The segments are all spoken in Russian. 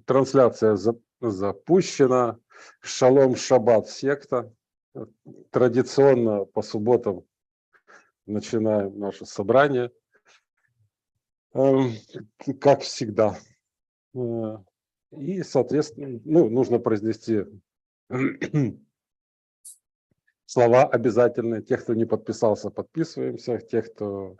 Трансляция запущена. Шалом Шаббат секта. Традиционно по субботам начинаем наше собрание. Как всегда. И, соответственно, нужно произнести слова обязательные. Тех, кто не подписался, подписываемся. Тех, кто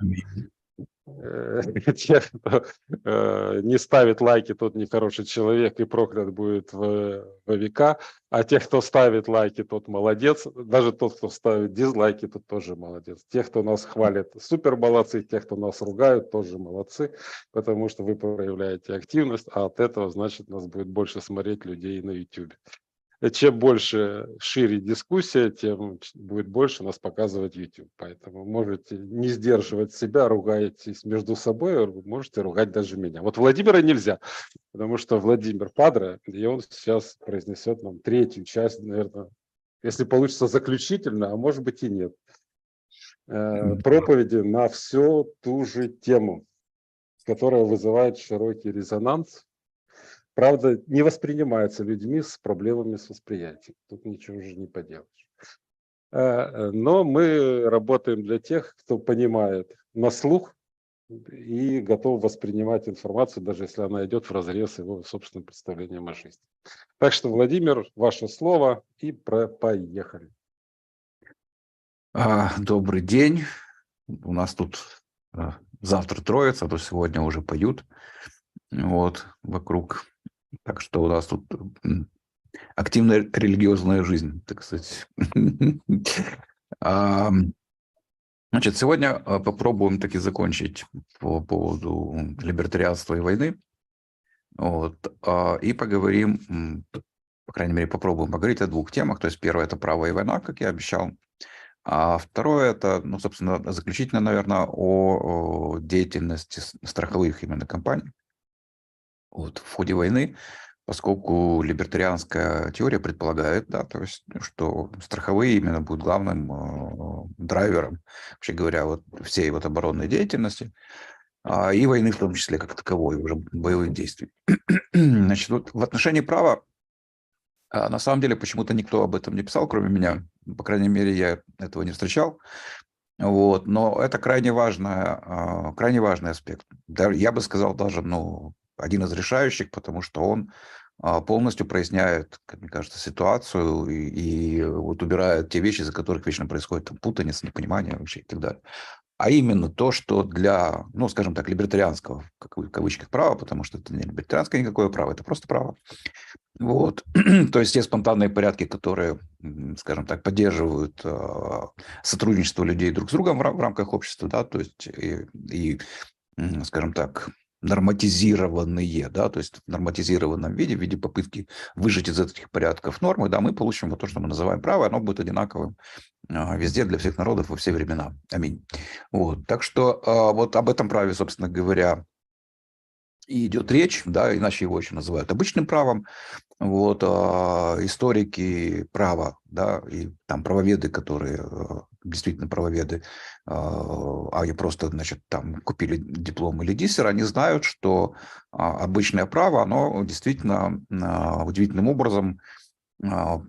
не ставит лайки, тот нехороший человек и проклят будет во века. А тех, кто ставит лайки, тот молодец. Даже тот, кто ставит дизлайки, тот тоже молодец. Тех, кто нас хвалит, супер молодцы. Тех, кто нас ругают, тоже молодцы. Потому что вы проявляете активность, а от этого, значит, нас будет больше смотреть людей на YouTube. Чем больше, шире дискуссия, тем будет больше нас показывать YouTube. Поэтому можете не сдерживать себя, ругаетесь между собой, можете ругать даже меня. Вот Владимира нельзя, потому что Владимир Падре, и он сейчас произнесет нам третью часть, наверное, если получится заключительно, а может быть и нет, проповеди на всю ту же тему, которая вызывает широкий резонанс. Правда, не воспринимается людьми с проблемами с восприятием. Тут ничего уже не поделаешь. Но мы работаем для тех, кто понимает на слух и готов воспринимать информацию, даже если она идет вразрез его собственным представлением о жизни. Так что, Владимир, ваше слово и поехали. Добрый день. У нас тут завтра Троица, а то сегодня уже поют вот вокруг. Так что у нас тут активная религиозная жизнь, так сказать. Значит, сегодня попробуем таки закончить по поводу либертарианства и войны. Вот, и поговорим, по крайней мере, попробуем поговорить о двух темах. То есть первое – это право и война, как я обещал. А второе – это, собственно, заключительно, наверное, о деятельности страховых именно компаний вот, в ходе войны, поскольку либертарианская теория предполагает, да, то есть, что страховые именно будут главным драйвером, вообще говоря, вот всей вот оборонной деятельности, и войны в том числе как таковой, уже боевых действий. Значит, вот в отношении права, на самом деле, почему-то никто об этом не писал, кроме меня. По крайней мере, я этого не встречал. Вот. Но это крайне важный аспект. Я бы сказал, даже один из решающих, потому что он полностью проясняет, как мне кажется, ситуацию и вот убирает те вещи, из-за которых вечно происходит там, путаница, непонимание вообще и так далее. А именно то, что для, скажем так, либертарианского, в кавычках, права, потому что это не либертарианское никакое право, это просто право. Вот. То есть те спонтанные порядки, которые, скажем так, поддерживают сотрудничество людей друг с другом в рамках общества, да, то есть скажем так, норматизированные, да, то есть в норматизированном виде, в виде попытки выжать из этих порядков нормы, да, мы получим вот то, что мы называем право, оно будет одинаковым везде для всех народов во все времена. Аминь. Вот. Так что вот об этом праве, собственно говоря, и идет речь, да, иначе его еще называют обычным правом. Вот, историки права, да, и там правоведы, которые действительно правоведы, они просто, значит, там купили диплом или диссер, они знают, что обычное право, оно действительно удивительным образом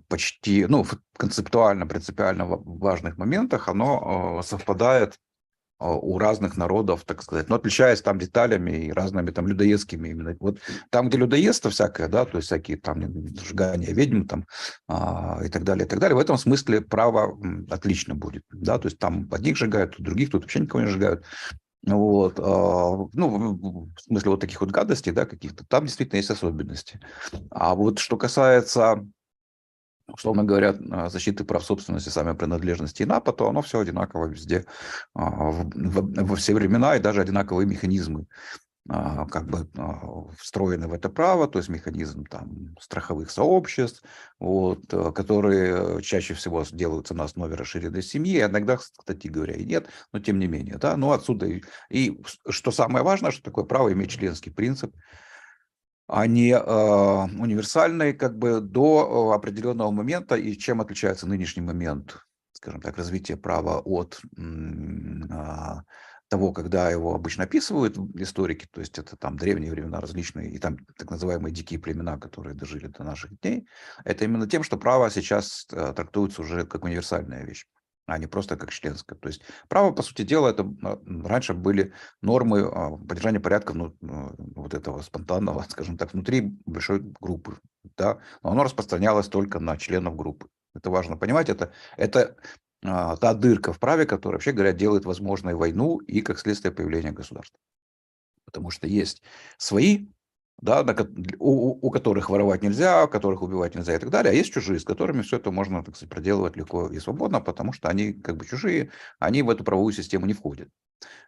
почти, в концептуально, принципиально важных моментах оно совпадает у разных народов, так сказать, но отличаясь там деталями и разными там людоедскими именно. Вот там, где людоедство всякое, да, то есть всякие там сжигания ведьм там и так далее, в этом смысле право отлично будет, да, то есть там одних сжигают, тут других, тут вообще никого не сжигают. Вот, в смысле вот таких вот гадостей, да, каких-то, там действительно есть особенности. А вот что касается, условно говоря, защиты прав собственности, самой принадлежности и НАПа, то оно все одинаково везде, во все времена, и даже одинаковые механизмы как бы встроены в это право, то есть механизм там страховых сообществ, вот, которые чаще всего делаются на основе расширенной семьи, а иногда, кстати говоря, и нет, но тем не менее, да, отсюда и что самое важное, что такое право имеет членский принцип, они универсальные как бы до определенного момента. И чем отличается нынешний момент, скажем так, развития права от того, когда его обычно описывают историки, то есть это там древние времена различные, и там так называемые дикие племена, которые дожили до наших дней, это именно тем, что право сейчас трактуется уже как универсальная вещь, а не просто как членское. То есть право, по сути дела, это раньше были нормы поддержания порядка вот этого спонтанного, скажем так, внутри большой группы, да, но оно распространялось только на членов группы. Это важно понимать, это та дырка в праве, которая, вообще говоря, делает возможной войну и, как следствие, появления государства. Потому что есть свои, да, у которых воровать нельзя, у которых убивать нельзя и так далее, а есть чужие, с которыми все это можно, так сказать, проделывать легко и свободно, потому что они как бы чужие, они в эту правовую систему не входят.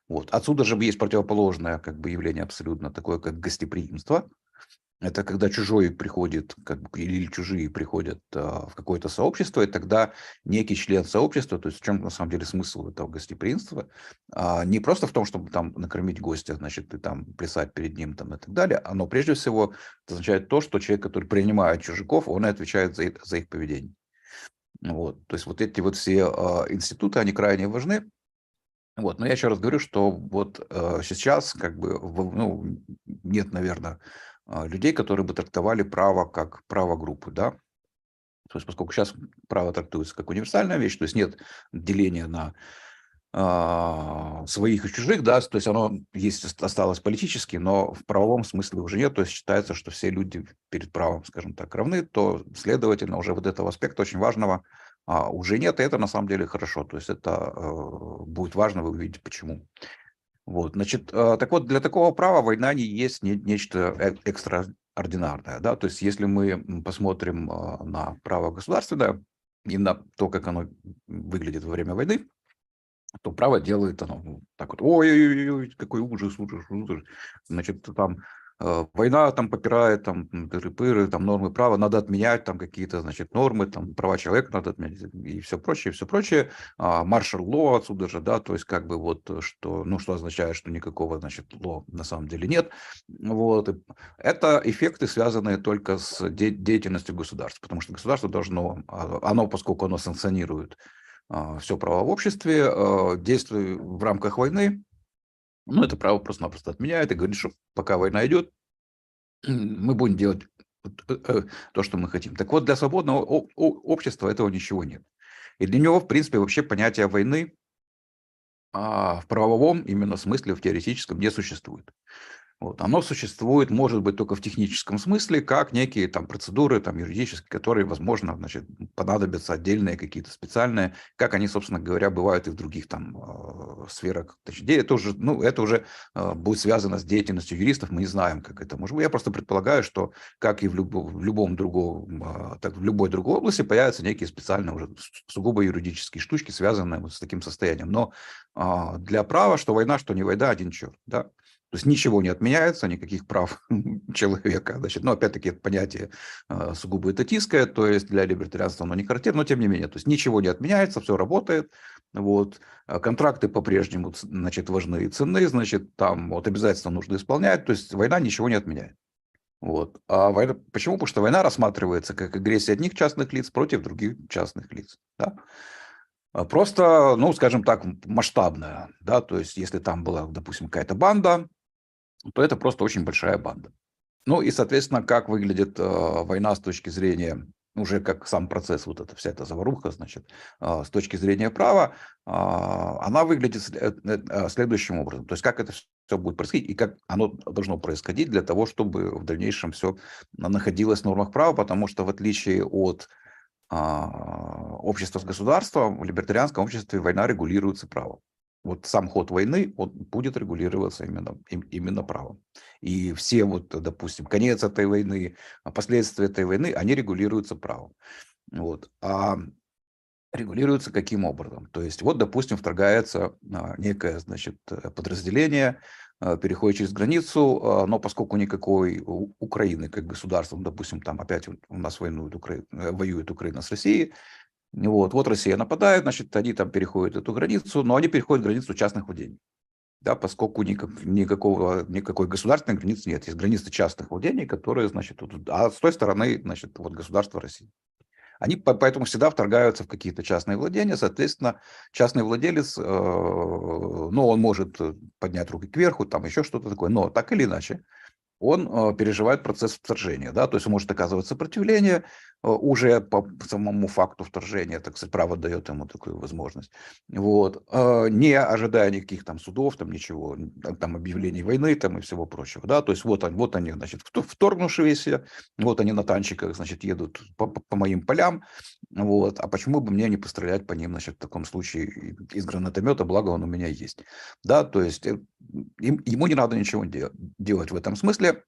Вот. Отсюда же есть противоположное как бы явление абсолютно, такое как гостеприимство. Это когда чужой приходит, как бы, или чужие приходят в какое-то сообщество, и тогда некий член сообщества, то есть в чем на самом деле смысл этого гостеприимства, не просто в том, чтобы там накормить гостя, значит, и там плясать перед ним там, и так далее, оно прежде всего это означает то, что человек, который принимает чужаков, он и отвечает за их поведение. Вот. То есть вот эти вот все институты, они крайне важны. Вот. Но я еще раз говорю, что вот сейчас как бы ну, нет, наверное, людей, которые бы трактовали право как право группы, да. То есть поскольку сейчас право трактуется как универсальная вещь, то есть нет деления на своих и чужих, да, то есть оно есть, осталось политически, но в правовом смысле уже нет, то есть считается, что все люди перед правом, скажем так, равны, то, следовательно, уже вот этого аспекта очень важного уже нет, и это на самом деле хорошо, то есть это будет важно, вы увидите почему. Вот, значит, так вот, для такого права война не есть нечто экстраординарное, да, то есть если мы посмотрим на право государственное и на то, как оно выглядит во время войны, то право делает оно так вот, ой-ой-ой, какой ужас, ужас, ужас. Значит, там война там попирает, там тыры-пыры, там нормы права, надо отменять там какие-то, значит, нормы, там права человека надо отменять и все прочее, и все прочее. Маршал ло отсюда же, да, то есть как бы вот, что, ну, что означает, что никакого, значит, ло на самом деле нет. Вот. И это эффекты, связанные только с деятельностью государства, потому что государство должно, оно, поскольку оно санкционирует все право в обществе, действуя в рамках войны, ну, это право просто-напросто отменяет и говорит, что пока война идет, мы будем делать то, что мы хотим. Так вот, для свободного общества этого ничего нет. И для него, в принципе, вообще понятие войны в правовом именно смысле, в теоретическом, не существует. Вот. Оно существует, может быть, только в техническом смысле, как некие там процедуры там, юридические, которые, возможно, значит, понадобятся отдельные какие-то специальные, как они, собственно говоря, бывают и в других там сферах. Это уже, ну, это уже будет связано с деятельностью юристов, мы не знаем, как это может быть. Я просто предполагаю, что, как и в любом другом, так, в любой другой области, появятся некие специальные уже сугубо юридические штучки, связанные вот с таким состоянием. Но для права, что война, что не война, один черт, да. То есть ничего не отменяется, никаких прав человека. Значит, ну, опять-таки, это понятие сугубо этатистское, то есть для либертарианства оно не характерно, но тем не менее. То есть ничего не отменяется, все работает. Вот. Контракты по-прежнему, значит, важны и ценны, значит, там вот обязательства нужно исполнять. То есть война ничего не отменяет. Вот. А война, почему? Потому что война рассматривается как агрессия одних частных лиц против других частных лиц. Да? Просто, ну, скажем так, масштабная. Да? То есть если там была, допустим, какая-то банда, то это просто очень большая банда. Ну и, соответственно, как выглядит война с точки зрения, уже как сам процесс, вот эта вся эта заваруха, значит, с точки зрения права, она выглядит следующим образом. То есть как это все будет происходить и как оно должно происходить для того, чтобы в дальнейшем все находилось в нормах права, потому что в отличие от общества с государством, в либертарианском обществе война регулируется правом. Вот сам ход войны, он будет регулироваться именно правом. И все вот, допустим, конец этой войны, последствия этой войны, они регулируются правом. Вот. А регулируются каким образом? То есть вот, допустим, вторгается некое, значит, подразделение, переходит через границу, но поскольку никакой Украины как государства, ну, допустим, там опять у нас воюет Украина с Россией, вот Россия нападает, значит, они там переходят эту границу, но они переходят границу частных владений. Да, поскольку никакой государственной границы нет. Есть границы частных владений, которые, значит, а с той стороны, значит, вот государство России. они поэтому всегда вторгаются в какие-то частные владения, соответственно, частный владелец, ну, он может поднять руки кверху, там еще что-то такое, но так или иначе, он переживает процесс вторжения, да, то есть он может оказывать сопротивление уже по самому факту вторжения, так сказать, право дает ему такую возможность, вот, не ожидая никаких там судов, там ничего, там объявлений войны, там и всего прочего, да, то есть вот они, значит, вторгнувшиеся, вот они на танчиках, значит, едут по моим полям, вот, а почему бы мне не пострелять по ним, значит, в таком случае из гранатомета, благо он у меня есть, да, то есть ему не надо ничего делать в этом смысле,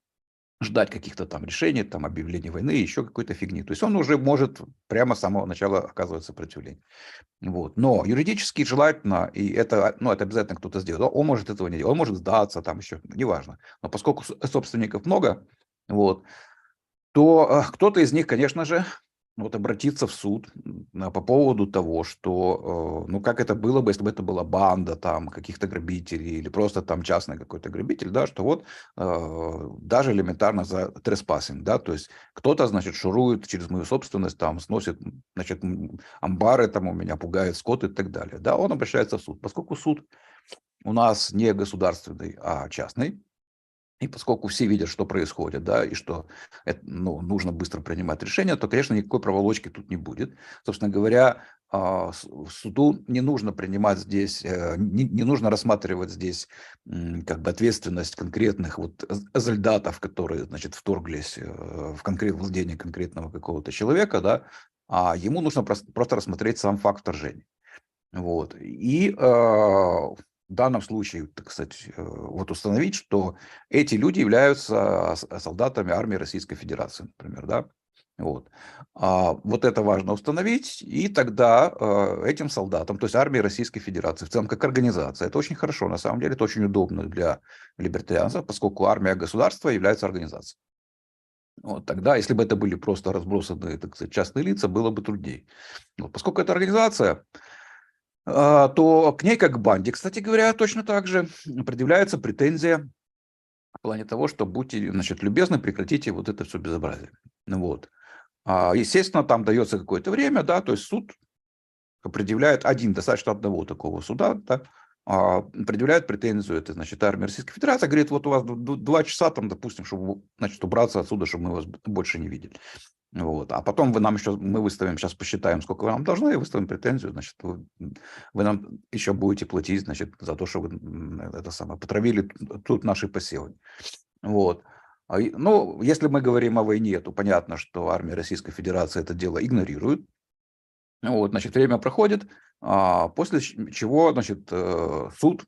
ждать каких-то там решений, там объявлений войны, еще какой-то фигни. То есть он уже может прямо с самого начала оказывать сопротивление. Вот. Но юридически желательно, и это, ну, это обязательно кто-то сделает, он может этого не делать, он может сдаться, там еще, неважно. Но поскольку собственников много, вот, то кто-то из них, конечно же, вот обратиться в суд по поводу того, что, ну, как это было бы, если бы это была банда там каких-то грабителей или просто там частный какой-то грабитель, да, что вот даже элементарно за треспассинг, да, то есть кто-то, значит, шурует через мою собственность, там, сносит, значит, амбары там у меня, пугает скот и так далее, да, он обращается в суд. Поскольку суд у нас не государственный, а частный, и поскольку все видят, что происходит, да, и что это, ну, нужно быстро принимать решения, то, конечно, никакой проволочки тут не будет. Собственно говоря, суду не нужно принимать здесь, не нужно рассматривать здесь как бы ответственность конкретных вот солдатов, которые, значит, вторглись в владение конкретного какого-то человека, да, а ему нужно просто рассмотреть сам факт вторжения. Вот. И в данном случае, так сказать, вот установить, что эти люди являются солдатами армии Российской Федерации, например, да. Вот. Вот это важно установить, и тогда этим солдатам, то есть армии Российской Федерации, в целом как организация, это очень хорошо, на самом деле, это очень удобно для либертарианцев, поскольку армия государства является организацией. Вот, тогда, если бы это были просто разбросанные, так сказать, частные лица, было бы труднее. Вот, поскольку это организация, то к ней, как к банде, кстати говоря, точно так же предъявляется претензия в плане того, что будьте, значит, любезны, прекратите вот это все безобразие. Ну вот. Естественно, там дается какое-то время, да, то есть суд предъявляет достаточно одного такого суда, да, предъявляет претензию, это, значит, армия Российской Федерации, говорит, вот у вас 2 часа, там, допустим, чтобы, значит, убраться отсюда, чтобы мы вас больше не видели. Вот. А потом мы выставим, сейчас посчитаем, сколько вы нам должны, и выставим претензию, значит, вы нам еще будете платить, значит, за то, что вы это самое, потравили тут наши посевы. Вот. Ну, если мы говорим о войне, то понятно, что армия Российской Федерации это дело игнорирует. Вот, значит, время проходит, после чего, значит, суд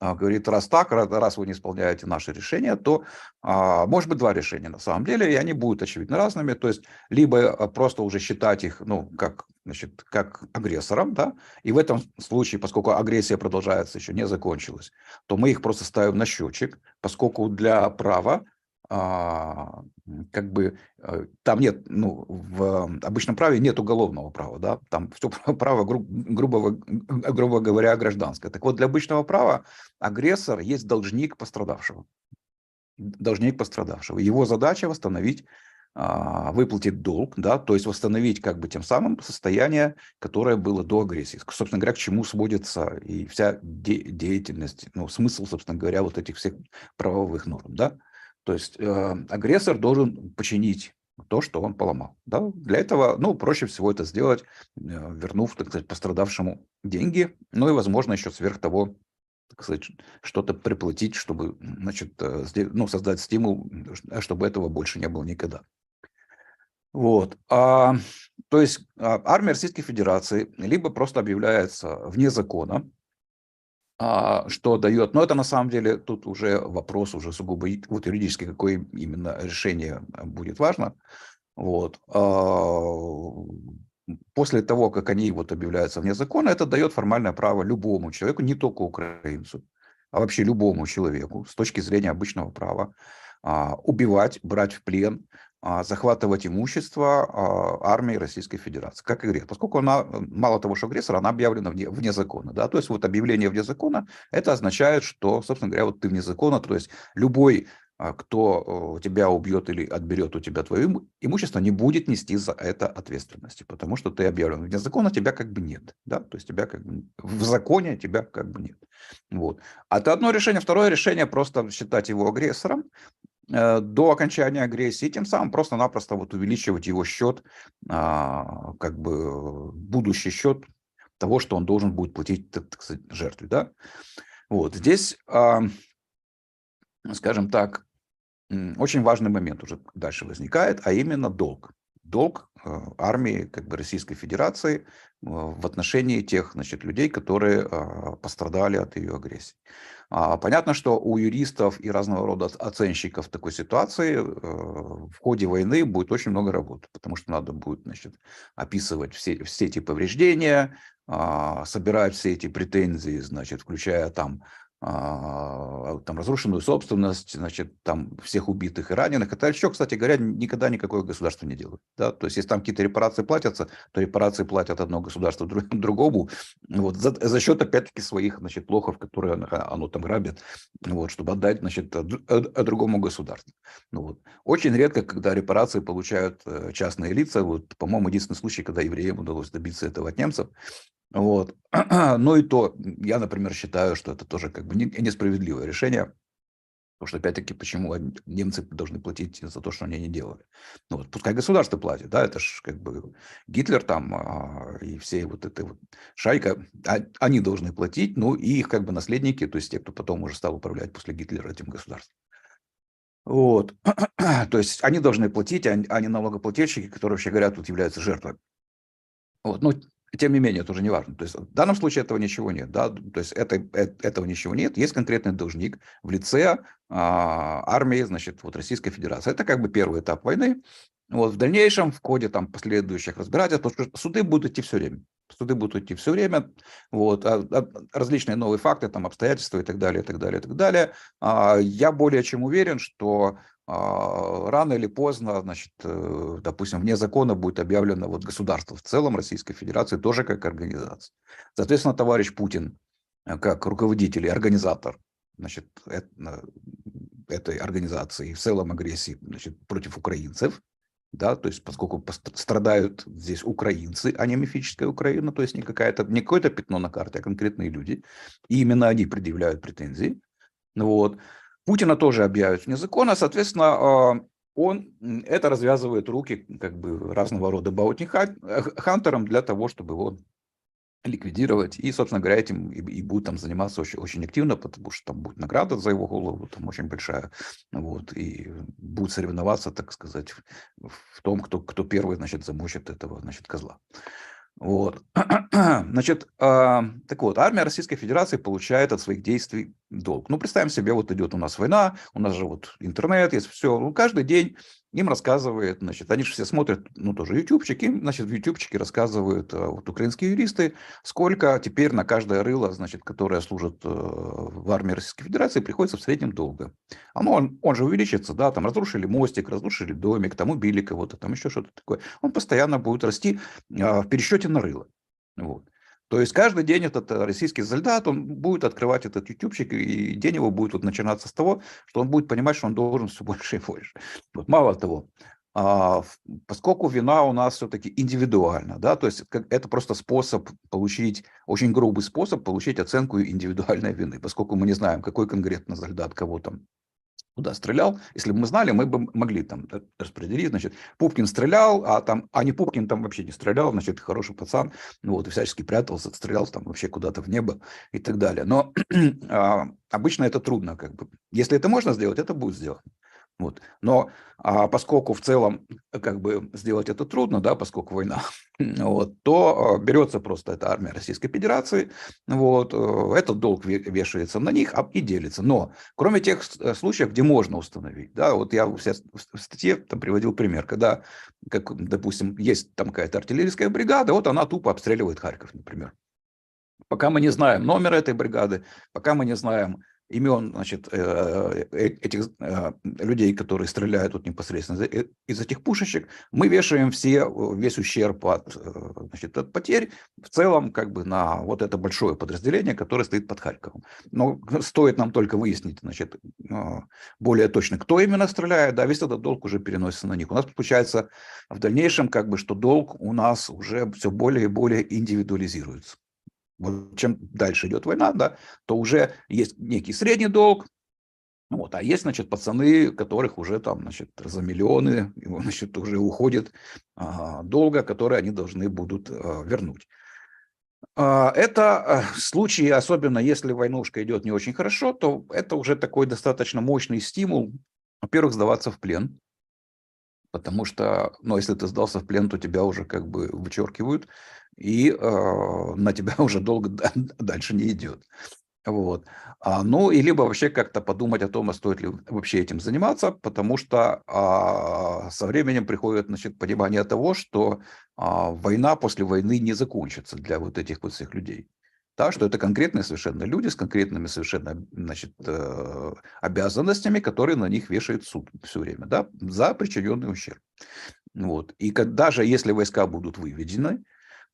говорит, раз так, раз вы не исполняете наши решения, то может быть 2 решения на самом деле, и они будут, очевидно, разными. То есть, либо просто уже считать их, ну, как, значит, как агрессором, да, и в этом случае, поскольку агрессия продолжается, еще не закончилась, то мы их просто ставим на счетчик, поскольку для права как бы там нет, ну, в обычном праве нет уголовного права, да, там все право, грубо говоря, гражданское. Так вот, для обычного права агрессор есть должник пострадавшего. Должник пострадавшего. Его задача восстановить, выплатить долг, да, то есть восстановить как бы тем самым состояние, которое было до агрессии. Собственно говоря, к чему сводится и вся деятельность, ну, смысл, собственно говоря, вот этих всех правовых норм, да. То есть агрессор должен починить то, что он поломал. Да? Для этого, ну, проще всего это сделать, вернув, так сказать, пострадавшему деньги, ну и, возможно, еще сверх того, так сказать, что-то приплатить, чтобы, значит, ну, создать стимул, чтобы этого больше не было никогда. Вот. То есть армия Российской Федерации либо просто объявляется вне закона, что дает, но это на самом деле тут уже вопрос уже сугубо вот юридически, какое именно решение будет важно. Вот. После того, как они вот объявляются вне закона, это дает формальное право любому человеку, не только украинцу, а вообще любому человеку с точки зрения обычного права убивать, брать в плен, захватывать имущество армии Российской Федерации. Как агрессор. Поскольку она, мало того, что агрессор, она объявлена вне закона. Да? То есть вот объявление вне закона, это означает, что, собственно говоря, вот ты вне закона, то есть любой кто тебя убьет или отберет у тебя твое имущество, не будет нести за это ответственности, потому что ты объявлен вне закона, тебя как бы нет, да, то есть тебя как бы в законе тебя как бы нет, вот. А это одно решение, второе решение просто считать его агрессором до окончания агрессии, тем самым просто-напросто вот увеличивать его счет, как бы будущий счет того, что он должен будет платить, так сказать, жертве, да. Вот здесь, скажем так, очень важный момент уже дальше возникает, а именно долг. Долг армии как бы Российской Федерации в отношении тех, значит, людей, которые пострадали от ее агрессии. Понятно, что у юристов и разного рода оценщиков такой ситуации в ходе войны будет очень много работы, потому что надо будет, значит, описывать все эти повреждения, собирать все эти претензии, значит, включая там разрушенную собственность, значит, там всех убитых и раненых. Это еще, кстати говоря, никогда никакое государство не делает. Да? То есть, если там какие-то репарации платятся, то репарации платят одно государство другому, вот, за счет, опять-таки, своих, значит, лохов, которые оно там грабит, вот, чтобы отдать, значит, другому государству. Ну, вот. Очень редко, когда репарации получают частные лица. Вот, по-моему, единственный случай, когда евреям удалось добиться этого от немцев. Вот. Ну и то, я, например, считаю, что это тоже как бы несправедливое решение, потому что, опять-таки, почему немцы должны платить за то, что они не делали? Ну, вот, пускай государство платит, да, это же как бы Гитлер там и все вот эта вот шайка, они должны платить, ну и их как бы наследники, то есть те, кто потом уже стал управлять после Гитлера этим государством. Вот. То есть они должны платить, а не налогоплательщики, которые, вообще говоря, тут являются жертвой. Вот. Ну, тем не менее, это уже не важно. То есть в данном случае этого ничего нет. Да? То есть этого ничего нет. Есть конкретный должник в лице армии, значит, вот Российской Федерации. Это как бы первый этап войны. Вот в дальнейшем, в ходе там последующих разбирательств, потому что суды будут идти все время. Суды будут идти все время. Вот, различные новые факты, там, обстоятельства и так далее, и так далее, и так далее. Я более чем уверен, что рано или поздно, значит, допустим, вне закона будет объявлено вот государство в целом Российской Федерации тоже как организация. Соответственно, товарищ Путин как руководитель и организатор, значит, этой организации и в целом агрессии, значит, против украинцев, да, то есть поскольку страдают здесь украинцы, а не мифическая Украина, то есть не какое-то пятно на карте, а конкретные люди, и именно они предъявляют претензии. Вот. Путина тоже объявят вне закона, соответственно, он это развязывает руки как бы разного рода баунти-хантерам для того, чтобы его ликвидировать. И, собственно говоря, этим и будет там заниматься очень, очень активно, потому что там будет награда за его голову, там очень большая. Вот, и будет соревноваться, так сказать, в том, кто первый, значит, замочит этого, значит, козла. Вот. Значит, так вот, армия Российской Федерации получает от своих действий долг. Ну, представим себе, вот идет у нас война, у нас же вот интернет есть, все. Ну, каждый день им рассказывает, значит, они же все смотрят, ну, тоже ютубчик, им, значит, в ютубчике рассказывают вот украинские юристы, сколько теперь на каждое рыло, значит, которое служит в армии Российской Федерации, приходится в среднем долго. Он же увеличится, да, там разрушили мостик, разрушили домик, там убили кого-то, там еще что-то такое. Он постоянно будет расти в пересчете на рыло. Вот. То есть каждый день этот российский солдат, он будет открывать этот ютубчик, и день его будет вот начинаться с того, что он будет понимать, что он должен все больше и больше. Вот. Мало того, поскольку вина у нас все-таки индивидуальна, да, то есть это просто способ получить, очень грубый способ получить оценку индивидуальной вины, поскольку мы не знаем, какой конкретно солдат кого там куда стрелял. Если бы мы знали, мы бы могли там распределить, значит, Пупкин стрелял, а не Пупкин там вообще не стрелял, значит, хороший пацан, ну вот, и всячески прятался, стрелял там вообще куда-то в небо и так далее. Но обычно это трудно, как бы. Если это можно сделать, это будет сделано. Вот. Но поскольку в целом как бы сделать это трудно, да, поскольку война, вот, то берется просто эта армия Российской Федерации, вот, этот долг вешается на них и делится. Но кроме тех случаев, где можно установить, да, вот я в статье там приводил пример, когда, как, допустим, есть там какая-то артиллерийская бригада, вот она тупо обстреливает Харьков, например. Пока мы не знаем номер этой бригады, пока мы не знаем, имен, значит, этих людей, которые стреляют тут непосредственно из этих пушечек, мы вешаем весь ущерб значит, от потерь в целом как бы на вот это большое подразделение, которое стоит под Харьковом. Но стоит нам только выяснить, значит, более точно, кто именно стреляет, да, весь этот долг уже переносится на них. У нас получается в дальнейшем как бы, что долг у нас уже все более и более индивидуализируется. Вот чем дальше идет война, да, то уже есть некий средний долг, вот, а есть, значит, пацаны, которых уже там, значит, за миллионы, значит, уже уходит долга, который они должны будут вернуть. Это случаи, особенно если войнушка идет не очень хорошо, то это уже такой достаточно мощный стимул, во-первых, сдаваться в плен, потому что, ну, если ты сдался в плен, то тебя уже как бы вычеркивают, и на тебя уже долго дальше не идет. Вот. Ну, и либо вообще как-то подумать о том, а стоит ли вообще этим заниматься, потому что со временем приходит, значит, понимание того, что война после войны не закончится для вот этих вот всех людей. Да, что это конкретные совершенно люди с конкретными совершенно, значит, обязанностями, которые на них вешает суд все время, да, за причиненный ущерб. Вот. И даже если войска будут выведены,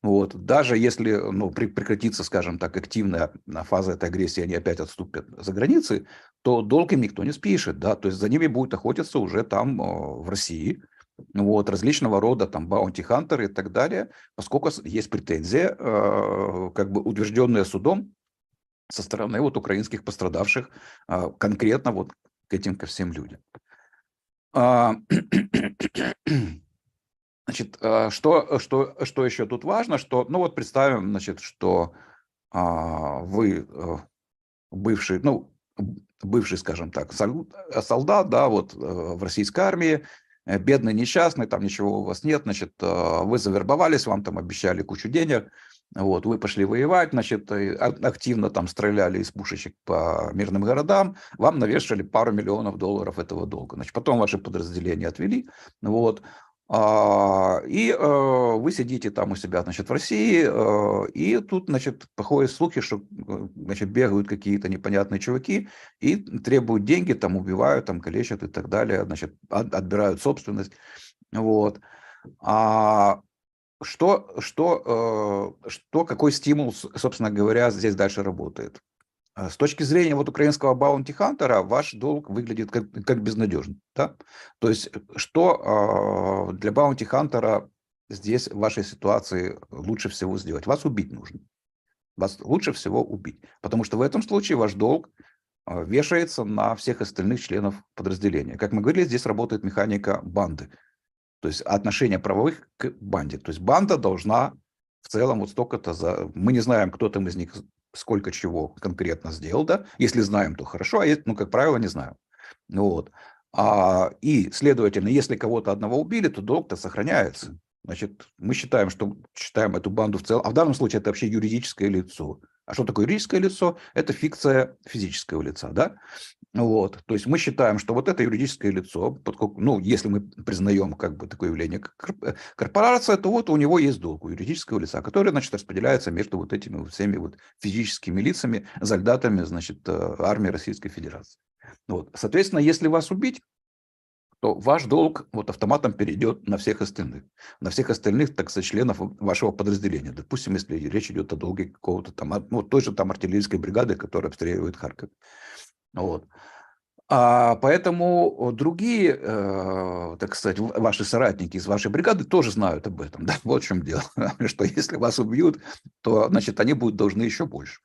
вот, даже если, ну, прекратится, скажем так, активная фаза этой агрессии, они опять отступят за границы, то долг им никто не спишет, да, то есть за ними будут охотиться уже там в России, вот, различного рода там баунти-хантеры и так далее, поскольку есть претензия, как бы утвержденная судом со стороны вот украинских пострадавших, конкретно вот к этим, ко всем людям. Значит, что еще тут важно, что, ну вот представим, значит, что вы бывший, ну, бывший, скажем так, солдат, да, вот в российской армии, бедный, несчастный, там ничего у вас нет, значит, вы завербовались, вам там обещали кучу денег, вот, вы пошли воевать, значит, активно там стреляли из пушечек по мирным городам, вам навешали пару миллионов долларов этого долга, значит, потом ваше подразделение отвели, вот, и вы сидите там у себя, значит, в России, и тут, значит, походят слухи, что, значит, бегают какие-то непонятные чуваки и требуют деньги, там, убивают, там, калечат и так далее, значит, отбирают собственность, вот. Какой стимул, собственно говоря, здесь дальше работает? С точки зрения вот украинского баунти-хантера, ваш долг выглядит как безнадежный. Да? То есть, что для баунти-хантера здесь в вашей ситуации лучше всего сделать? Вас убить нужно. Вас лучше всего убить. Потому что в этом случае ваш долг вешается на всех остальных членов подразделения. Как мы говорили, здесь работает механика банды. То есть отношение правовых к банде. То есть банда должна в целом вот столько-то за... Мы не знаем, кто там из них сколько чего конкретно сделал, да? Если знаем, то хорошо, а ну, как правило, не знаем. Вот. И, следовательно, если кого-то одного убили, то долг-то сохраняется. Значит, мы считаем эту банду в целом, а в данном случае это вообще юридическое лицо. А что такое юридическое лицо? Это фикция физического лица, да? Вот. То есть мы считаем, что вот это юридическое лицо, ну, если мы признаем как бы такое явление, как корпорация, то вот у него есть долг у юридического лица, который, значит, распределяется между вот этими вот всеми вот физическими лицами, солдатами, значит, армии Российской Федерации. Вот. Соответственно, если вас убить, то ваш долг вот автоматом перейдет на всех остальных, так сказать, членов вашего подразделения. Допустим, если речь идет о долге какого-то там, ну, той же там артиллерийской бригады, которая обстреливает Харьков. Вот. Поэтому другие, так сказать, ваши соратники из вашей бригады тоже знают об этом. Да? Вот в чем дело. Что если вас убьют, то, значит, они будут должны еще больше.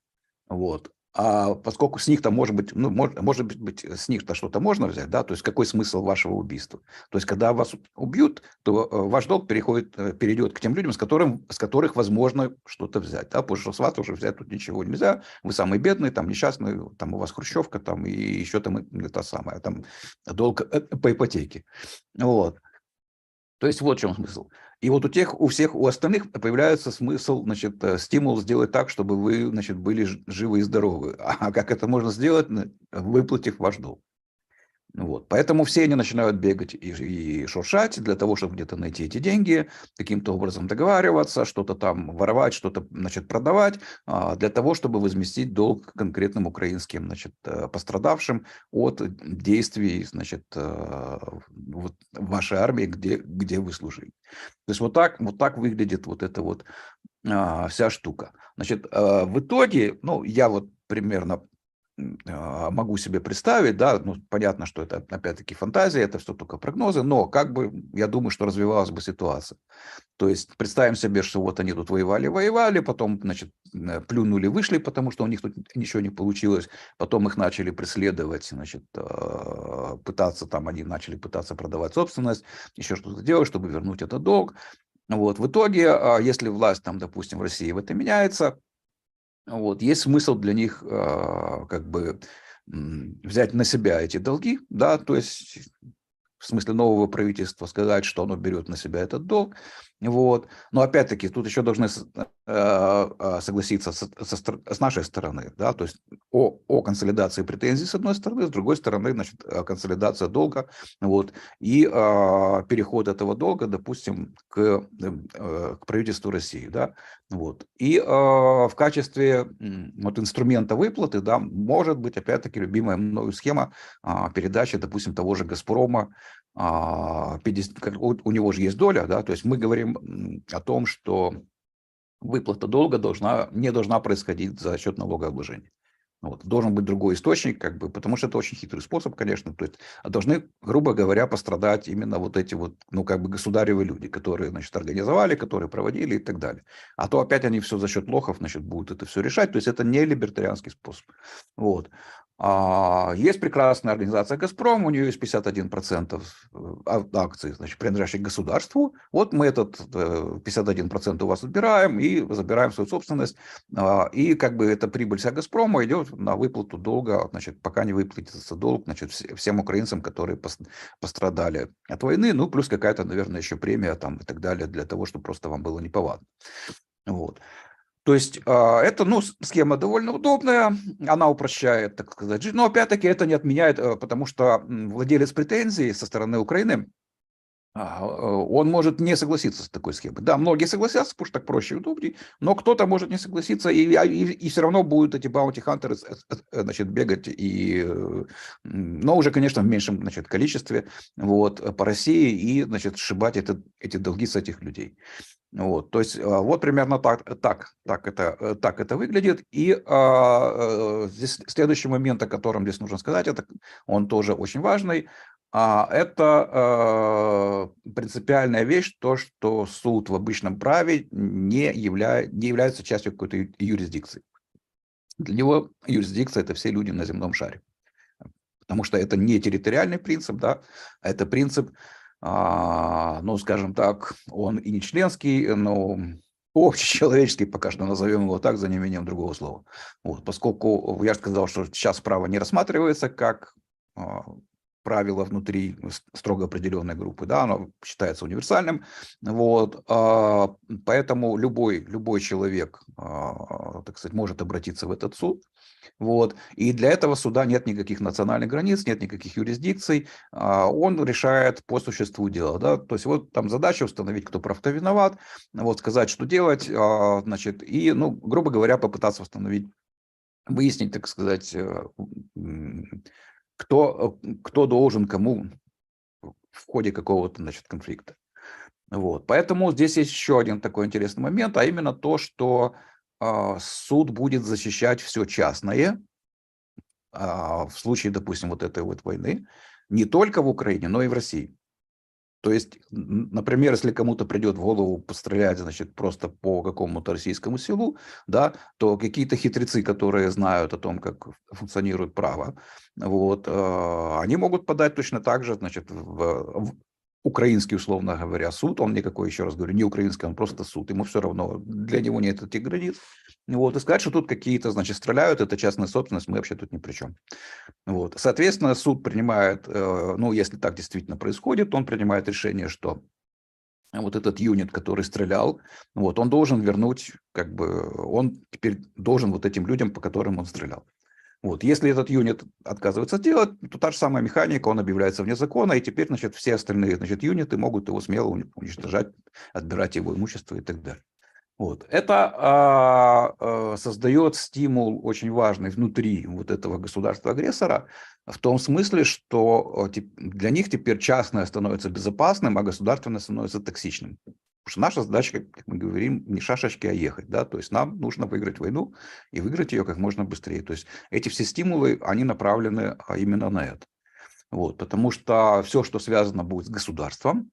Вот. А поскольку с них-то может быть, ну, может быть, с них-то что-то можно взять, да, то есть какой смысл вашего убийства? То есть когда вас убьют, то ваш долг перейдет к тем людям, с которых возможно что-то взять, да, потому что с вас уже взять тут ничего нельзя, вы самый бедный, там, несчастный, там, у вас хрущевка, там, и еще там это самое, там, долг по ипотеке, вот. То есть вот в чем смысл. И вот у остальных появляется смысл, значит, стимул сделать так, чтобы вы, значит, были живы и здоровы. А как это можно сделать, выплатив ваш долг? Вот. Поэтому все они начинают бегать и шуршать для того, чтобы где-то найти эти деньги, каким-то образом договариваться, что-то там воровать, что-то, значит, продавать, для того, чтобы возместить долг конкретным украинским, значит, пострадавшим от действий, значит, вот вашей армии, где вы служили. То есть вот так выглядит вот эта вот вся штука. Значит, в итоге, ну, я вот примерно могу себе представить, да, ну, понятно, что это, опять-таки, фантазия, это все только прогнозы, но как бы, я думаю, что развивалась бы ситуация. То есть представим себе, что вот они тут воевали, потом, значит, плюнули, вышли, потому что у них тут ничего не получилось, потом их начали преследовать, значит, пытаться там, они начали пытаться продавать собственность, еще что-то делать, чтобы вернуть этот долг. Вот, в итоге, если власть там, допустим, в России в это меняется, вот, есть смысл для них как бы взять на себя эти долги, да, то есть в смысле нового правительства сказать, что оно берет на себя этот долг. Вот. Но опять-таки тут еще должны согласиться с нашей стороны, да, то есть о консолидации претензий с одной стороны, с другой стороны, значит, консолидация долга, вот, и переход этого долга, допустим, к правительству России, да, вот. И в качестве вот инструмента выплаты, да, может быть, опять-таки, любимая мною схема передачи, допустим, того же «Газпрома», 50, у него же есть доля, да, то есть мы говорим о том, что выплата долга не должна происходить за счет налогообложения. Вот. Должен быть другой источник, как бы, потому что это очень хитрый способ, конечно. То есть должны, грубо говоря, пострадать именно вот эти вот, ну, как бы государевы люди, которые, значит, организовали, которые проводили и так далее. А то опять они все за счет лохов, значит, будут это все решать. То есть это не либертарианский способ. Вот. Есть прекрасная организация «Газпром», у нее есть 51% акций, значит, принадлежащих государству. Вот мы этот 51% у вас отбираем и забираем свою собственность. И как бы эта прибыль вся «Газпрома» идет на выплату долга, значит, пока не выплатится долг, значит, всем украинцам, которые пострадали от войны, ну, плюс какая-то, наверное, еще премия там и так далее, для того, чтобы просто вам было неповадно. Вот. То есть это, ну, схема довольно удобная, она упрощает, так сказать, жизнь, но опять-таки это не отменяет, потому что владелец претензий со стороны Украины, он может не согласиться с такой схемой. Да, многие согласятся, потому что так проще и удобнее, но кто-то может не согласиться, и все равно будут эти баунти-хантеры, значит, бегать, но уже, конечно, в меньшем, значит, количестве, вот, по России и, значит, сшибать эти долги с этих людей. Вот, то есть вот примерно так это выглядит. И здесь следующий момент, о котором здесь нужно сказать, он тоже очень важный. Это принципиальная вещь, то, что суд в обычном праве не является частью какой-то юрисдикции. Для него юрисдикция – это все люди на земном шаре. Потому что это не территориальный принцип, да, а это принцип, ну, скажем так, он и не членский, но общечеловеческий, пока что назовем его так, за неимением другого слова. Вот, поскольку я сказал, что сейчас право не рассматривается как правило внутри строго определенной группы, да, оно считается универсальным, вот, поэтому любой человек, так сказать, может обратиться в этот суд, вот, и для этого суда нет никаких национальных границ, нет никаких юрисдикций, он решает по существу дела, да, то есть вот там задача установить, кто прав, кто виноват, вот, сказать, что делать, значит, и, ну, грубо говоря, попытаться выяснить, так сказать, кто должен кому в ходе какого-то, значит, конфликта. Вот. Поэтому здесь есть еще один такой интересный момент, а именно то, что суд будет защищать все частное в случае, допустим, вот этой вот войны не только в Украине, но и в России. То есть, например, если кому-то придет в голову пострелять, значит, просто по какому-то российскому селу, да, то какие-то хитрецы, которые знают о том, как функционирует право, вот, они могут подать точно так же, значит, в украинский, условно говоря, суд, он никакой, еще раз говорю, не украинский, он просто суд, ему все равно, для него нет этих границ, вот, и сказать, что тут какие-то, значит, стреляют, это частная собственность, мы вообще тут ни при чем. Вот. Соответственно, суд принимает, ну, если так действительно происходит, он принимает решение, что вот этот юнит, который стрелял, вот, он должен вернуть, как бы, он теперь должен вот этим людям, по которым он стрелял. Вот. Если этот юнит отказывается делать, то та же самая механика, он объявляется вне закона, и теперь, значит, все остальные, значит, юниты могут его смело уничтожать, отбирать его имущество и так далее. Вот. Это создает стимул очень важный внутри вот этого государства-агрессора, в том смысле, что для них теперь частное становится безопасным, а государственное становится токсичным. Потому что наша задача, как мы говорим, не шашечки, а ехать. Да? То есть нам нужно выиграть войну и выиграть ее как можно быстрее. То есть эти все стимулы, они направлены именно на это. Вот. Потому что все, что связано будет с государством,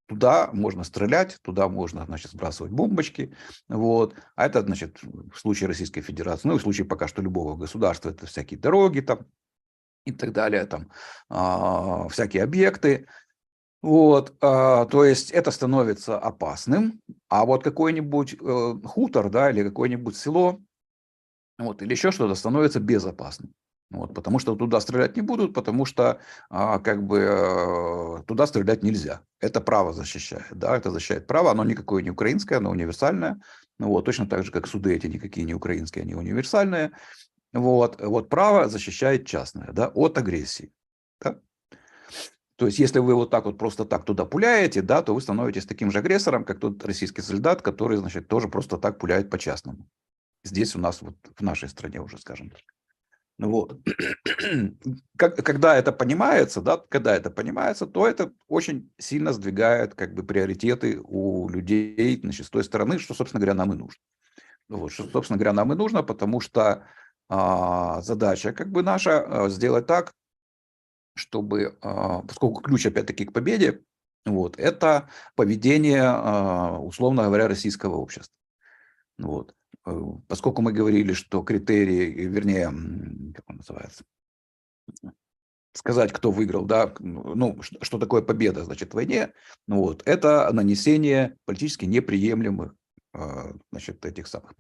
туда можно стрелять, туда можно, значит, сбрасывать бомбочки. Вот. А это, значит, в случае Российской Федерации, ну и в случае пока что любого государства, это всякие дороги там и так далее, там, всякие объекты. Вот, то есть это становится опасным, а вот какой-нибудь хутор, да, или какое-нибудь село, вот, или еще что-то становится безопасным. Вот, потому что туда стрелять не будут, потому что туда стрелять нельзя. Это право защищает, да, это защищает право, оно никакое не украинское, оно универсальное. Ну, вот, точно так же, как суды эти никакие не украинские, они универсальные. Вот право защищает частное, да, от агрессии. Да? То есть, если вы вот так вот просто так туда пуляете, да, то вы становитесь таким же агрессором, как тот российский солдат, который, значит, тоже просто так пуляет по частному. Здесь у нас, вот в нашей стране уже, скажем так. Ну вот. Когда это понимается, да, когда это понимается, то это очень сильно сдвигает как бы приоритеты у людей, значит, с той стороны, что, собственно говоря, нам и нужно. Вот, что, собственно говоря, нам и нужно, потому что задача как бы наша сделать так, чтобы, поскольку ключ опять-таки к победе, вот, это поведение, условно говоря, российского общества. Вот. Поскольку мы говорили, что критерии, вернее, как он называется, сказать, кто выиграл, да, ну, что такое победа, значит, в войне, ну, вот, это нанесение политически неприемлемых, значит, этих самых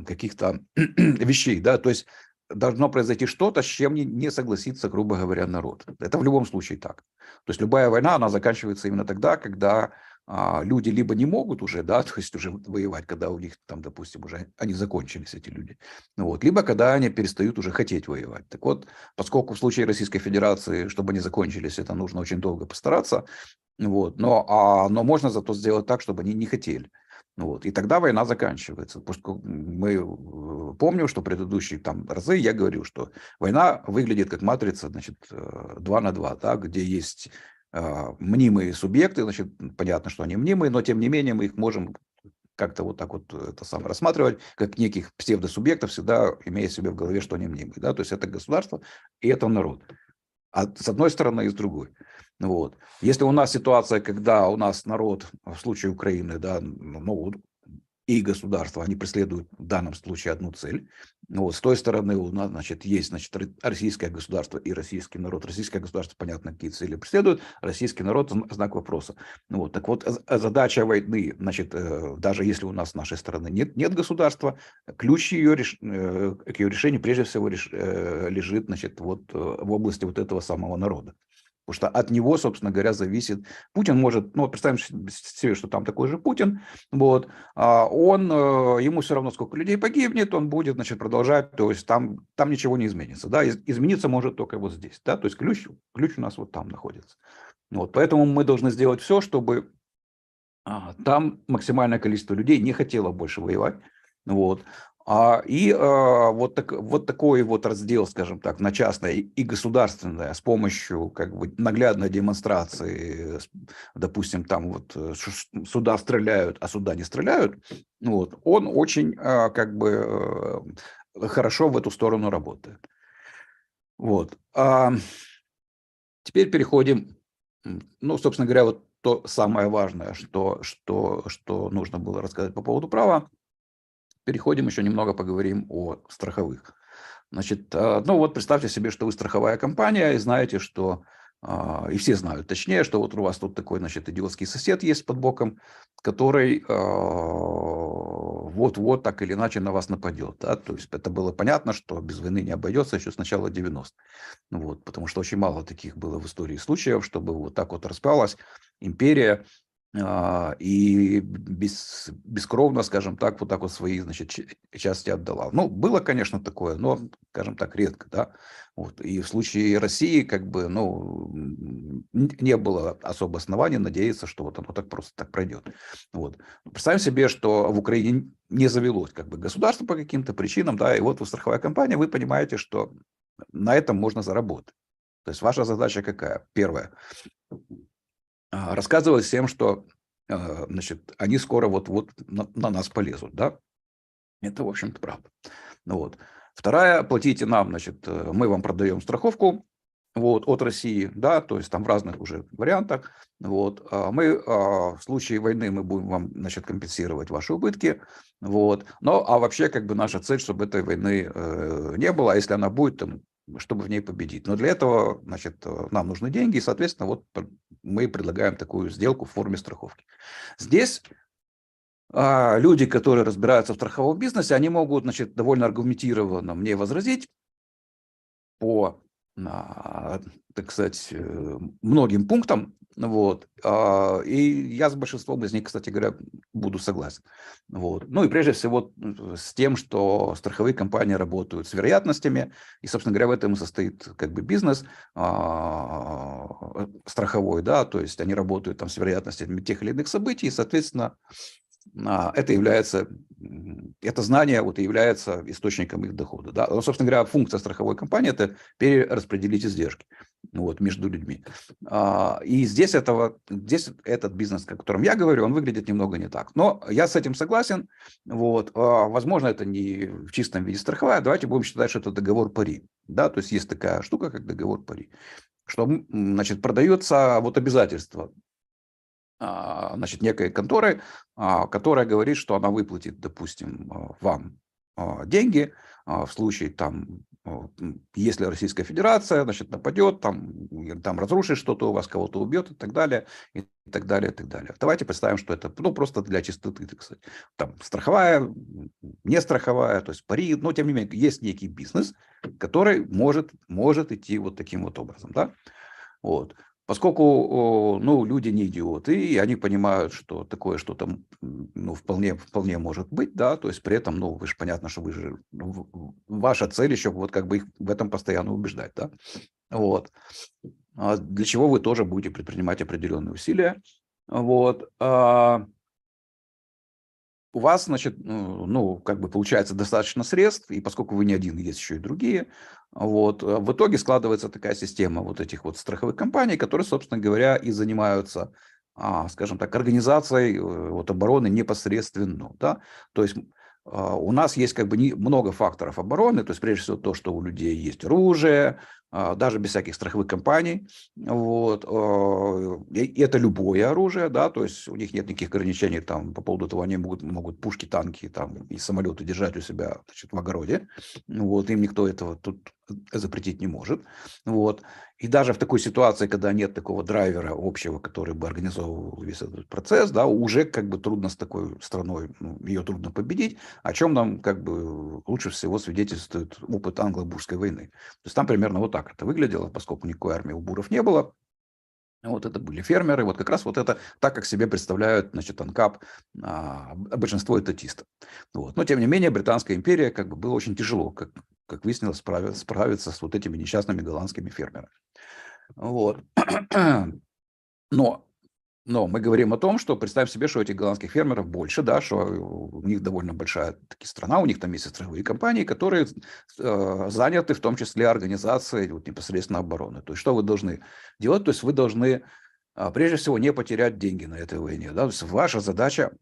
каких-то вещей, да, то есть должно произойти что-то, с чем не согласится, грубо говоря, народ. Это в любом случае так. То есть любая война, она заканчивается именно тогда, когда люди либо не могут уже, да, то есть уже воевать, когда у них там, допустим, уже они закончились, эти люди, вот, либо когда они перестают уже хотеть воевать. Так вот, поскольку в случае Российской Федерации, чтобы они закончились, это нужно очень долго постараться, вот, но можно зато сделать так, чтобы они не хотели. Вот. И тогда война заканчивается. Поскольку мы помним, что предыдущие там разы я говорил, что война выглядит как матрица, значит, 2 на 2, да, где есть мнимые субъекты, значит, понятно, что они мнимые, но тем не менее мы их можем как-то вот так вот это самое рассматривать, как неких псевдосубъектов, всегда имея себе в голове, что они мнимые. Да? То есть это государство и это народ. С одной стороны и с другой. Вот. Если у нас ситуация, когда у нас народ, в случае Украины, да, ну, и государство, они преследуют в данном случае одну цель. Вот. С той стороны у нас, значит, есть, значит, российское государство и российский народ. Российское государство, понятно, какие цели преследует, российский народ – знак вопроса. Вот. Так вот, задача войны, значит, даже если у нас с нашей стороны нет государства, ключ к ее решению прежде всего лежит, значит, вот в области вот этого самого народа. Потому что от него, собственно говоря, зависит. Путин может, ну, представим себе, что там такой же Путин, вот, ему все равно, сколько людей погибнет, он будет, значит, продолжать, то есть там ничего не изменится, да, измениться может только вот здесь, да, то есть ключ у нас вот там находится. Вот, поэтому мы должны сделать все, чтобы там максимальное количество людей не хотело больше воевать, вот. Вот такой вот раздел, скажем так, на частное и государственное с помощью как бы наглядной демонстрации, допустим, там вот суда стреляют, а суда не стреляют, вот, он очень как бы хорошо в эту сторону работает. Вот. Теперь переходим, ну, собственно говоря, вот то самое важное, что нужно было рассказать по поводу права. Переходим, еще немного поговорим о страховых. Значит, ну вот представьте себе, что вы страховая компания, и знаете, что, и все знают, точнее, что вот у вас тут такой, значит, идиотский сосед есть под боком, который вот-вот так или иначе на вас нападет. Да? То есть это было понятно, что без войны не обойдется еще с начала 90-х. Вот, потому что очень мало таких было в истории случаев, чтобы вот так вот распалась империя, и бескровно, скажем так, вот так вот свои, значит, части отдала. Ну, было, конечно, такое, но, скажем так, редко, да. Вот. И в случае России, как бы, ну, не было особо оснований надеяться, что вот оно так просто так пройдет. Вот. Представим себе, что в Украине не завелось, как бы, государство по каким-то причинам, да, и вот вы страховая компания, вы понимаете, что на этом можно заработать. То есть ваша задача какая? Первое. Рассказывать всем, что, значит, они скоро вот на нас полезут, да. Это, в общем-то, правда. Ну вот. Вторая, платите нам, значит, мы вам продаем страховку, вот, от России, да, то есть там в разных уже вариантах, вот. Мы в случае войны мы будем вам, значит, компенсировать ваши убытки, вот. Но, а вообще, как бы наша цель, чтобы этой войны не было, а если она будет, там, чтобы в ней победить. Но для этого, значит, нам нужны деньги, и, соответственно, вот мы предлагаем такую сделку в форме страховки. Здесь люди, которые разбираются в страховом бизнесе, они могут, значит, довольно аргументированно мне возразить по, так сказать, многим пунктам, вот, и я с большинством из них, кстати говоря, буду согласен. Вот. Ну и прежде всего с тем, что страховые компании работают с вероятностями, и, собственно говоря, в этом и состоит как бы бизнес страховой, да, то есть они работают там с вероятностями тех или иных событий, и, соответственно, это знание вот и является источником их дохода. Да? Ну, собственно говоря, функция страховой компании – это перераспределить издержки вот, между людьми. И здесь этот бизнес, о котором я говорю, он выглядит немного не так. Но я с этим согласен. Вот. Возможно, это не в чистом виде страховая. Давайте будем считать, что это договор пари. Да? То есть есть такая штука, как договор пари, что, значит, продается вот обязательство, значит, некой конторы, которая говорит, что она выплатит, допустим, вам деньги в случае, там, если Российская Федерация, значит, нападет, там разрушит что-то у вас, кого-то убьет и так далее, и так далее, и так далее. Давайте представим, что это, ну, просто для чистоты, так сказать. Там страховая, не страховая, то есть пари, но, тем не менее, есть некий бизнес, который может идти вот таким вот образом, да. Вот. Поскольку, ну, люди не идиоты, и они понимают, что такое что-то, ну, вполне может быть, да, то есть при этом, ну, вы же понятно, что ваша цель еще вот как бы их в этом постоянно убеждать, да, вот. Для чего вы тоже будете предпринимать определенные усилия, вот. У вас, значит, ну, как бы получается достаточно средств, и поскольку вы не один, есть еще и другие, вот, в итоге складывается такая система вот этих вот страховых компаний, которые, собственно говоря, и занимаются, скажем так, организацией вот обороны непосредственно, да, то есть у нас есть как бы много факторов обороны, то есть прежде всего то, что у людей есть оружие, даже без всяких страховых компаний, вот, и это любое оружие, да, то есть у них нет никаких ограничений там по поводу того, они могут пушки, танки там и самолеты держать у себя, значит, в огороде, вот, им никто этого тут запретить не может, вот, и даже в такой ситуации, когда нет такого драйвера общего, который бы организовывал весь этот процесс, да, уже как бы трудно с такой страной, ну, ее трудно победить, о чем нам как бы лучше всего свидетельствует опыт англо-бурской войны. То есть там примерно вот так это выглядело, поскольку никакой армии у буров не было. Вот это были фермеры, вот как раз вот это так, как себе представляют, значит, АНКАП, большинство этатистов. Вот. Но, тем не менее, Британская империя как бы было очень тяжело, как выяснилось, справиться с вот этими несчастными голландскими фермерами. Вот. Но мы говорим о том, что представим себе, что этих голландских фермеров больше, да, что у них довольно большая таки страна, у них там есть страховые компании, которые заняты в том числе организацией вот, непосредственно обороны. То есть что вы должны делать? То есть вы должны прежде всего не потерять деньги на этой войне. Да? То есть ваша задача,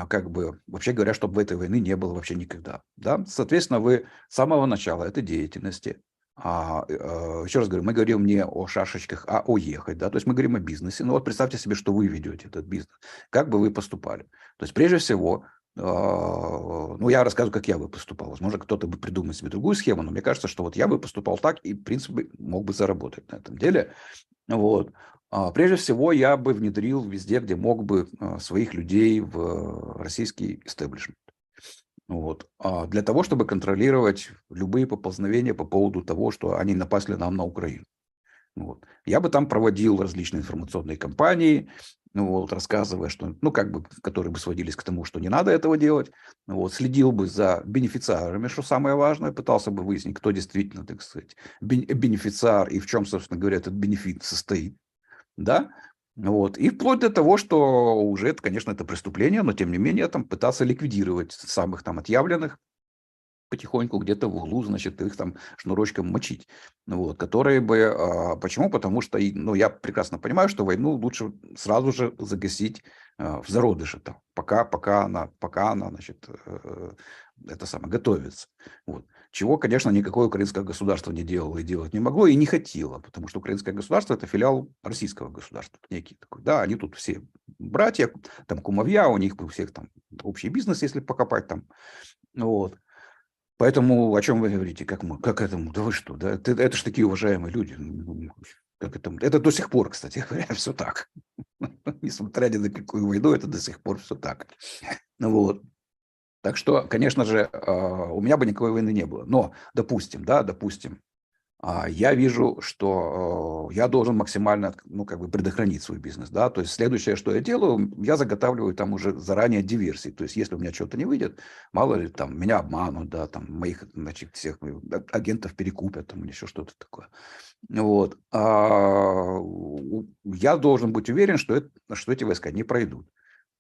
как бы, вообще говоря, чтобы этой войны не было вообще никогда. Да? Соответственно, вы с самого начала этой деятельности, еще раз говорю, мы говорим не о шашечках, а о ехать, да, то есть мы говорим о бизнесе. Ну вот представьте себе, что вы ведете этот бизнес, как бы вы поступали. То есть прежде всего, ну я рассказываю, как я бы поступал. Возможно, кто-то бы придумал себе другую схему, но мне кажется, что вот я бы поступал так и, в принципе, мог бы заработать на этом деле. Вот. Прежде всего, я бы внедрил везде, где мог бы, своих людей в российский истеблишмент. Вот. Для того, чтобы контролировать любые поползновения по поводу того, что они напали нам на Украину. Вот. Я бы там проводил различные информационные кампании, ну вот, рассказывая, что, ну, как бы, которые бы сводились к тому, что не надо этого делать, вот, следил бы за бенефициарами, что самое важное, пытался бы выяснить, кто действительно, так сказать, бенефициар и в чем, собственно говоря, этот бенефит состоит, да, вот, и вплоть до того, что уже, это, конечно, это преступление, но, тем не менее, там, пытаться ликвидировать самых там отъявленных, потихоньку где-то в углу, значит, их там шнурочком мочить. Ну вот, которые бы... почему? Потому что, ну, я прекрасно понимаю, что войну лучше сразу же загасить в зародыше, там, пока она, значит, это самое, готовится. Вот. Чего, конечно, никакое украинское государство не делало и делать не могло, и не хотело, потому что украинское государство – это филиал российского государства, некий такой. Да, они тут все братья, там, кумовья, у них у всех там общий бизнес, если покопать там. Вот. Поэтому о чем вы говорите? Как этому? Да вы что? Да, это ж такие уважаемые люди. Как это до сих пор, кстати говоря, все так. Несмотря ни на какую войну, это до сих пор все так. Ну вот. Так что, конечно же, у меня бы никакой войны не было. Но, допустим, я вижу, что я должен максимально, ну, как бы предохранить свой бизнес, да, то есть следующее, что я делаю, я заготавливаю там уже заранее диверсии, то есть если у меня что-то не выйдет, мало ли там меня обманут, да, там моих, значит, всех агентов перекупят, там или еще что-то такое, вот, я должен быть уверен, что эти войска не пройдут.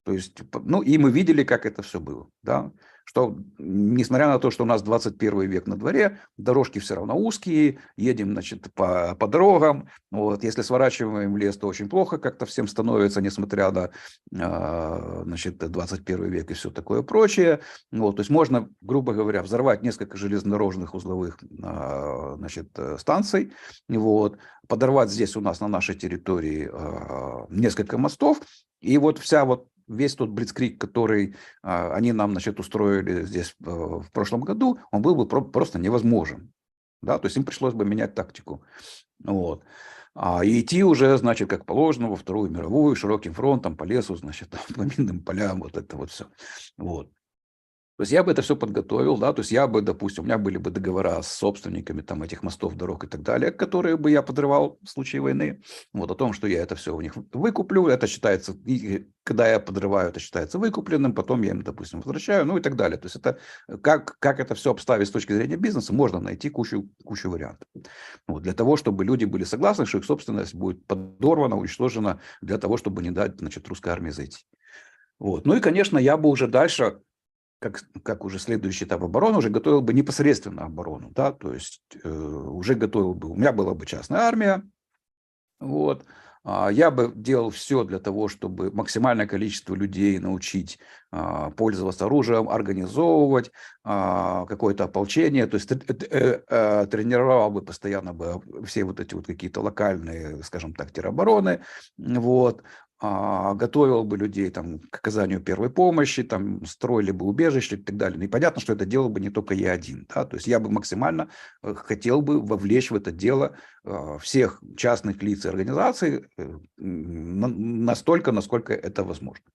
То есть, ну, и мы видели, как это все было, да, что, несмотря на то, что у нас 21 век на дворе, дорожки все равно узкие, едем, значит, по дорогам, вот, если сворачиваем в лес, то очень плохо как-то всем становится, несмотря на, значит, 21 век и все такое прочее, вот, то есть можно, грубо говоря, взорвать несколько железнодорожных узловых, значит, станций, вот, подорвать здесь у нас на нашей территории несколько мостов, и вот весь тот блицкриг, который они нам, значит, устроили здесь в прошлом году, он был бы просто невозможен. Да? То есть им пришлось бы менять тактику. Вот. И идти уже, значит, как положено, во Вторую мировую, широким фронтом по лесу, значит, по минным полям, вот это вот все. Вот. То есть я бы это все подготовил, да, то есть я бы, допустим, у меня были бы договора с собственниками там этих мостов, дорог и так далее, которые бы я подрывал в случае войны, вот, о том, что я это все у них выкуплю, это считается, и когда я подрываю, это считается выкупленным, потом я им, допустим, возвращаю, ну и так далее. То есть это, как это все обставить с точки зрения бизнеса, можно найти кучу вариантов. Вот, для того, чтобы люди были согласны, что их собственность будет подорвана, уничтожена, для того, чтобы не дать, значит, русской армии зайти. Вот. Ну и, конечно, я бы уже дальше, как уже следующий этап обороны, уже готовил бы непосредственно оборону, да, то есть уже готовил бы, у меня была бы частная армия, вот, я бы делал все для того, чтобы максимальное количество людей научить пользоваться оружием, организовывать какое-то ополчение, то есть тренировал бы постоянно бы все вот эти вот какие-то локальные, скажем так, теробороны, вот, готовил бы людей там, к оказанию первой помощи, там, строили бы убежища и так далее. Ну, и понятно, что это делал бы не только я один. Да? То есть я бы максимально хотел бы вовлечь в это дело всех частных лиц и организаций настолько, насколько это возможно.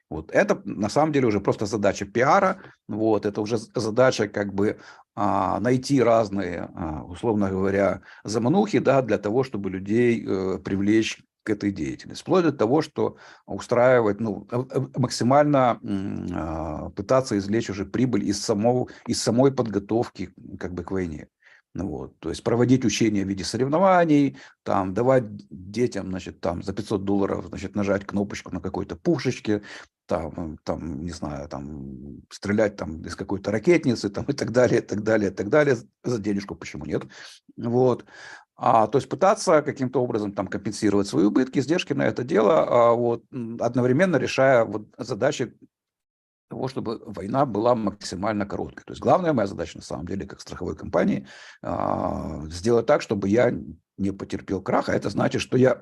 Вот. Это на самом деле уже просто задача пиара, вот. Это уже задача как бы найти разные, условно говоря, заманухи, да, для того, чтобы людей привлечь к этой деятельности. Вплоть до того, что устраивать, ну, максимально пытаться извлечь уже прибыль из самой подготовки как бы к войне. Ну, вот, то есть проводить учения в виде соревнований, там, давать детям, значит, там, за $500, значит, нажать кнопочку на какой-то пушечке, там, не знаю, там, стрелять там из какой-то ракетницы, там, и так далее, и так далее, и так далее, за денежку, почему нет, вот. То есть пытаться каким-то образом там компенсировать свои убытки, издержки на это дело, вот, одновременно решая вот задачи того, чтобы война была максимально короткой. То есть главная моя задача, на самом деле, как страховой компании, сделать так, чтобы я не потерпел крах. А это значит, что я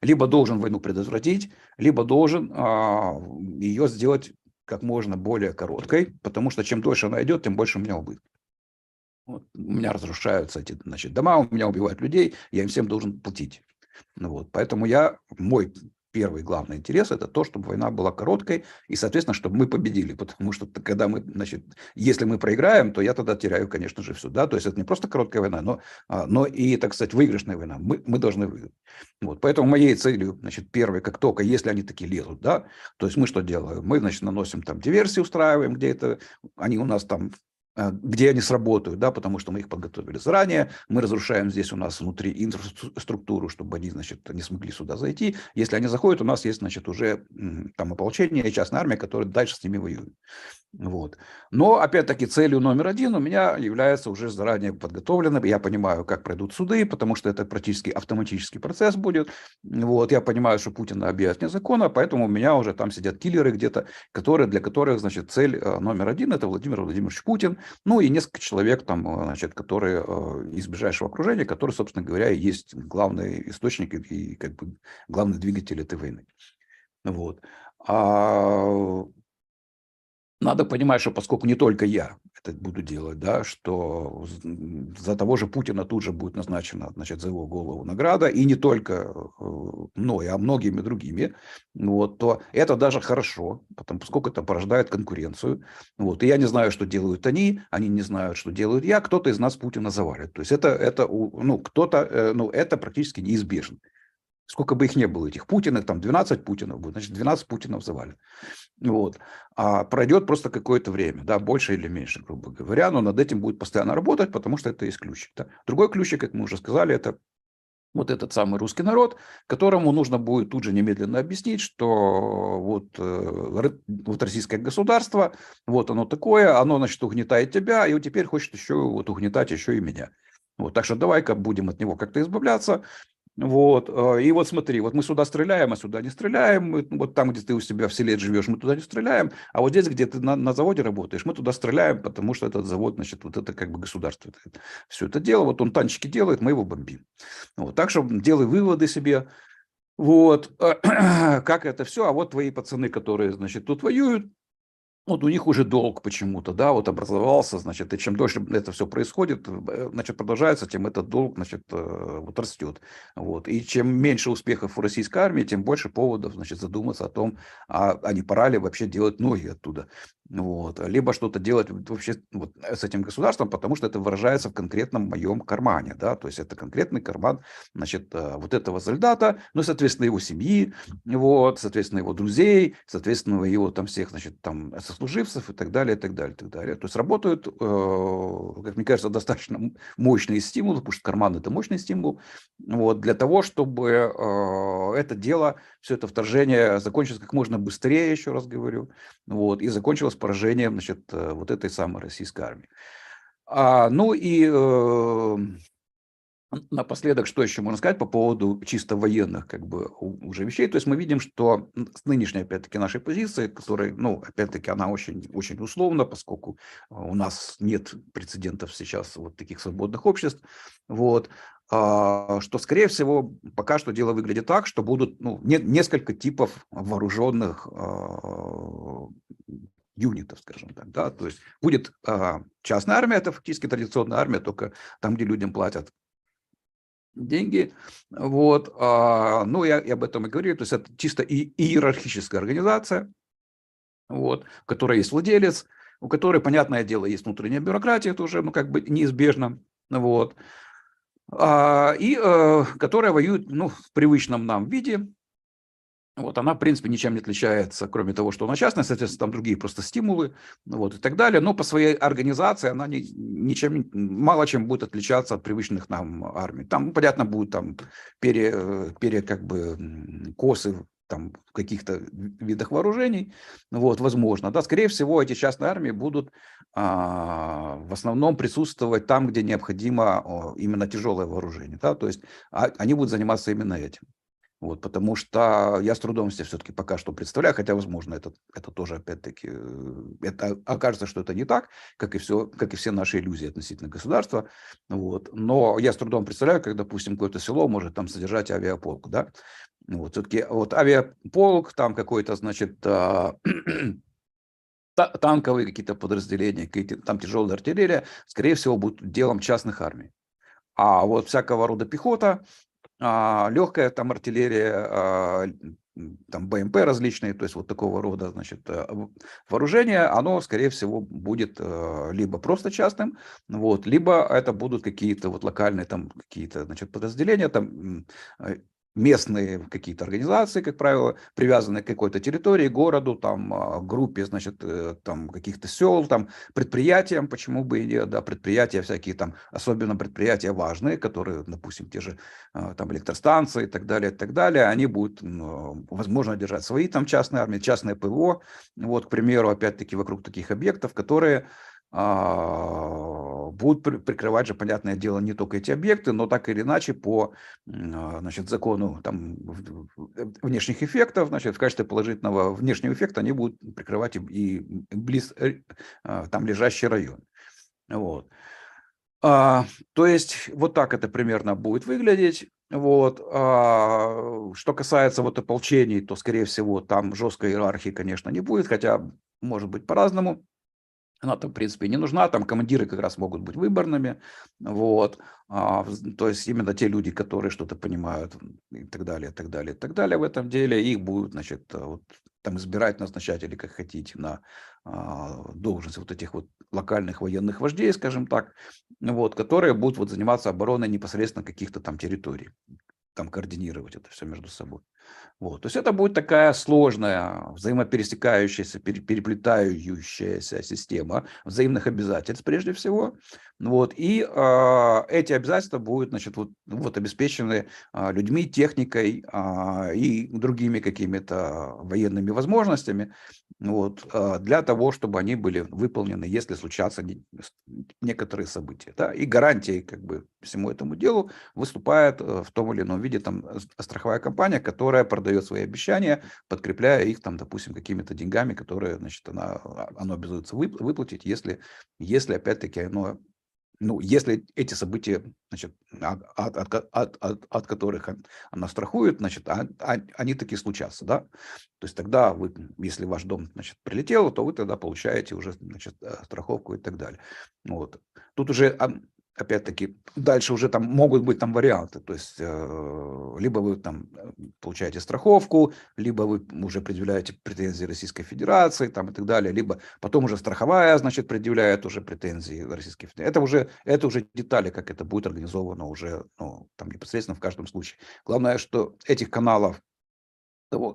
либо должен войну предотвратить, либо должен ее сделать как можно более короткой, потому что чем дольше она идет, тем больше у меня убыток. Вот. У меня разрушаются эти, значит, дома, у меня убивают людей, я им всем должен платить. Ну вот. Поэтому мой первый главный интерес – это то, чтобы война была короткой и, соответственно, чтобы мы победили. Потому что когда мы, значит, если мы проиграем, то я тогда теряю, конечно же, все. Да? То есть это не просто короткая война, но и, так сказать, выигрышная война. Мы должны выиграть. Вот. Поэтому моей целью, значит, первой, как только, если они такие лезут, да, то есть мы что делаем? Мы, значит, наносим там диверсии, устраиваем, где это они у нас там, где они сработают, да, потому что мы их подготовили заранее, мы разрушаем здесь у нас внутри инфраструктуру, чтобы они, значит, не смогли сюда зайти. Если они заходят, у нас есть, значит, уже там ополчение и частная армия, которая дальше с ними воюет. Вот. Но, опять-таки, целью номер один у меня является уже заранее подготовленным. Я понимаю, как пройдут суды, потому что это практически автоматический процесс будет. Вот. Я понимаю, что Путина объявят вне закона, поэтому у меня уже там сидят киллеры где-то, для которых, значит, цель номер один – это Владимир Владимирович Путин. Ну и несколько человек, там, значит, которые из ближайшего окружения, которые, собственно говоря, и есть главный источник и как бы главный двигатель этой войны. Вот. Надо понимать, что поскольку не только я это буду делать, да, что за того же Путина тут же будет назначена, значит, за его голову награда, и не только мной, а многими другими, вот, то это даже хорошо, поскольку это порождает конкуренцию. Вот, и я не знаю, что делают они не знают, что делают я, кто-то из нас Путина завалит. То есть это практически неизбежно. Сколько бы их не было, этих Путиных, там 12 Путинов будет, значит, 12 Путинов завалит. Вот. А пройдет просто какое-то время, да, больше или меньше, грубо говоря, но над этим будет постоянно работать, потому что это есть ключик. Да. Другой ключик, как мы уже сказали, это вот этот самый русский народ, которому нужно будет тут же немедленно объяснить, что вот российское государство, вот оно такое, оно, значит, угнетает тебя, и вот теперь хочет еще вот угнетать еще и меня. Вот, так что давай-ка будем от него как-то избавляться. Вот, и вот смотри, вот мы сюда стреляем, а сюда не стреляем, вот там, где ты у себя в селе живешь, мы туда не стреляем, а вот здесь, где ты на заводе работаешь, мы туда стреляем, потому что этот завод, значит, вот это как бы государство все это дело, вот он танчики делает, мы его бомбим. Вот, так что делай выводы себе, вот, как это все, а вот твои пацаны, которые, значит, тут воюют, вот у них уже долг почему-то, да, вот образовался, значит, и чем дольше это все происходит, значит, продолжается, тем этот долг, значит, вот растет. Вот. И чем меньше успехов у российской армии, тем больше поводов, значит, задуматься о том, а не пора ли вообще делать ноги оттуда. Вот. Либо что-то делать вообще вот с этим государством, потому что это выражается в конкретном моем кармане, да, то есть это конкретный карман, значит, вот этого солдата, ну, соответственно, его семьи, вот, соответственно, его друзей, соответственно, его там всех, значит, там сослуживцев и так далее, и так далее, и так далее. То есть работают, как мне кажется, достаточно мощные стимулы, потому что карман – это мощный стимул, вот, для того, чтобы это дело, все это вторжение закончилось как можно быстрее, еще раз говорю, вот, и закончилось поражением, значит, вот этой самой российской армии. Ну и напоследок, что еще можно сказать по поводу чисто военных как бы уже вещей. То есть мы видим, что с нынешней, опять-таки, нашей позиции, которая, ну, опять-таки, она очень, очень условна, поскольку у нас нет прецедентов сейчас вот таких свободных обществ, вот, что, скорее всего, пока что дело выглядит так, что будут несколько типов вооруженных юнитов, скажем так, да, то есть будет частная армия, это фактически традиционная армия, только там, где людям платят деньги, вот, ну, я об этом и говорю, то есть это чисто иерархическая организация, вот, у которой есть владелец, у которой, понятное дело, есть внутренняя бюрократия, это уже, ну, как бы неизбежно, вот, и которая воюет, ну, в привычном нам виде. Вот, она, в принципе, ничем не отличается, кроме того, что она частная, соответственно, там другие просто стимулы, вот, и так далее. Но по своей организации она мало чем будет отличаться от привычных нам армий. Там, понятно, будут там как бы косы там, в каких-то видах вооружений, вот, возможно. Да, скорее всего, эти частные армии будут в основном присутствовать там, где необходимо именно тяжелое вооружение. Да, то есть они будут заниматься именно этим. Вот, потому что я с трудом себе все-таки пока что представляю, хотя, возможно, это тоже, опять-таки, это окажется, что это не так, как и все наши иллюзии относительно государства. Вот. Но я с трудом представляю, как, допустим, какое-то село может там содержать авиаполк, да. Вот, все-таки вот авиаполк, там какой-то, значит, танковые какие-то подразделения, там тяжелая артиллерия, скорее всего, будут делом частных армий. А вот всякого рода пехота, легкая там артиллерия, там БМП различные, то есть вот такого рода, значит, вооружение, оно, скорее всего, будет либо просто частным, вот, либо это будут какие-то вот локальные там какие-то, значит, подразделения, там местные какие-то организации, как правило, привязанные к какой-то территории, городу, там, группе, значит, там каких-то сел, там, предприятиям, почему бы и нет, да, предприятия всякие там, особенно предприятия важные, которые, допустим, те же там электростанции и так далее, они будут, возможно, держать свои там частные армии, частное ПВО, вот, к примеру, опять-таки, вокруг таких объектов, которые будут прикрывать же, понятное дело, не только эти объекты, но так или иначе по, значит, закону там, внешних эффектов, значит, в качестве положительного внешнего эффекта они будут прикрывать и близ там лежащий район. Вот. То есть вот так это примерно будет выглядеть. Вот. Что касается вот ополчений, то, скорее всего, там жесткой иерархии, конечно, не будет, хотя может быть по-разному. Она там, в принципе, не нужна, там командиры как раз могут быть выборными, вот, то есть именно те люди, которые что-то понимают и так далее, и так далее, и так далее в этом деле, их будут, значит, вот, там избирать, назначать или как хотите на должность вот этих вот локальных военных вождей, скажем так, вот, которые будут вот заниматься обороной непосредственно каких-то там территорий, там координировать это все между собой. Вот. То есть это будет такая сложная, взаимопересекающаяся, переплетающаяся система взаимных обязательств прежде всего. Вот. И эти обязательства будут, значит, вот обеспечены людьми, техникой и другими какими-то военными возможностями, вот, для того, чтобы они были выполнены, если случатся некоторые события. Да? И гарантией как бы всему этому делу выступает в том или ином виде там страховая компания, которая продает свои обещания, подкрепляя их там, допустим, какими-то деньгами, которые, значит, оно обязуется выплатить, если опять-таки оно, ну, если эти события, значит, от которых она страхует, значит, они таки случатся, да. То есть тогда вы, если ваш дом, значит, прилетел, то вы тогда получаете уже, значит, страховку и так далее. Вот. Тут уже опять-таки, дальше уже там могут быть там варианты, то есть либо вы там получаете страховку, либо вы уже предъявляете претензии Российской Федерации там, и так далее, либо потом уже страховая, значит, предъявляет уже претензии Российской Федерации. Это уже детали, как это будет организовано уже, ну, там непосредственно в каждом случае. Главное, что этих каналов,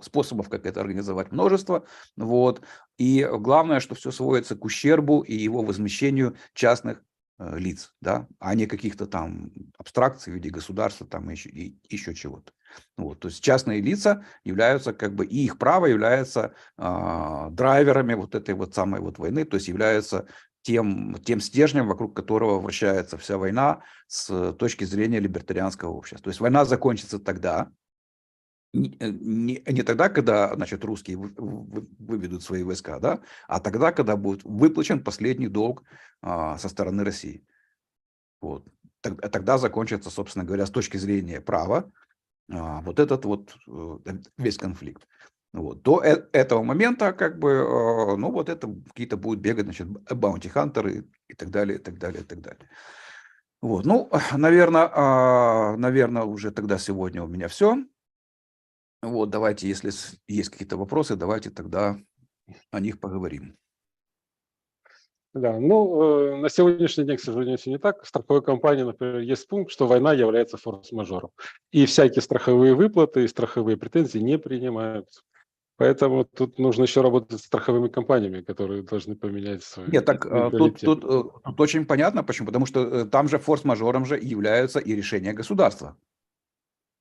способов, как это организовать, множество, вот, и главное, что все сводится к ущербу и его возмещению частных лиц, да, а не каких-то там абстракций в виде государства там и еще чего-то. Вот, то есть частные лица являются как бы, и их право является драйверами вот этой вот самой вот войны, то есть являются тем стержнем, вокруг которого вращается вся война с точки зрения либертарианского общества. То есть война закончится тогда, не тогда, когда, значит, русские выведут свои войска, да, а тогда, когда будет выплачен последний долг со стороны России. Вот. Тогда закончится, собственно говоря, с точки зрения права вот этот вот весь конфликт. Вот. До этого момента, как бы, ну, вот это какие-то будут бегать, значит, баунти-хантеры и так далее, и так далее, и так далее. Вот. Ну, наверное, уже тогда сегодня у меня все. Вот, давайте, если есть какие-то вопросы, давайте тогда о них поговорим. Да, ну, на сегодняшний день, к сожалению, все не так. В страховой компании, например, есть пункт, что война является форс-мажором. И всякие страховые выплаты и страховые претензии не принимаются. Поэтому тут нужно еще работать с страховыми компаниями, которые должны поменять свой Нет, так менталитет. тут очень понятно, почему. Потому что там же форс-мажором же являются и решения государства.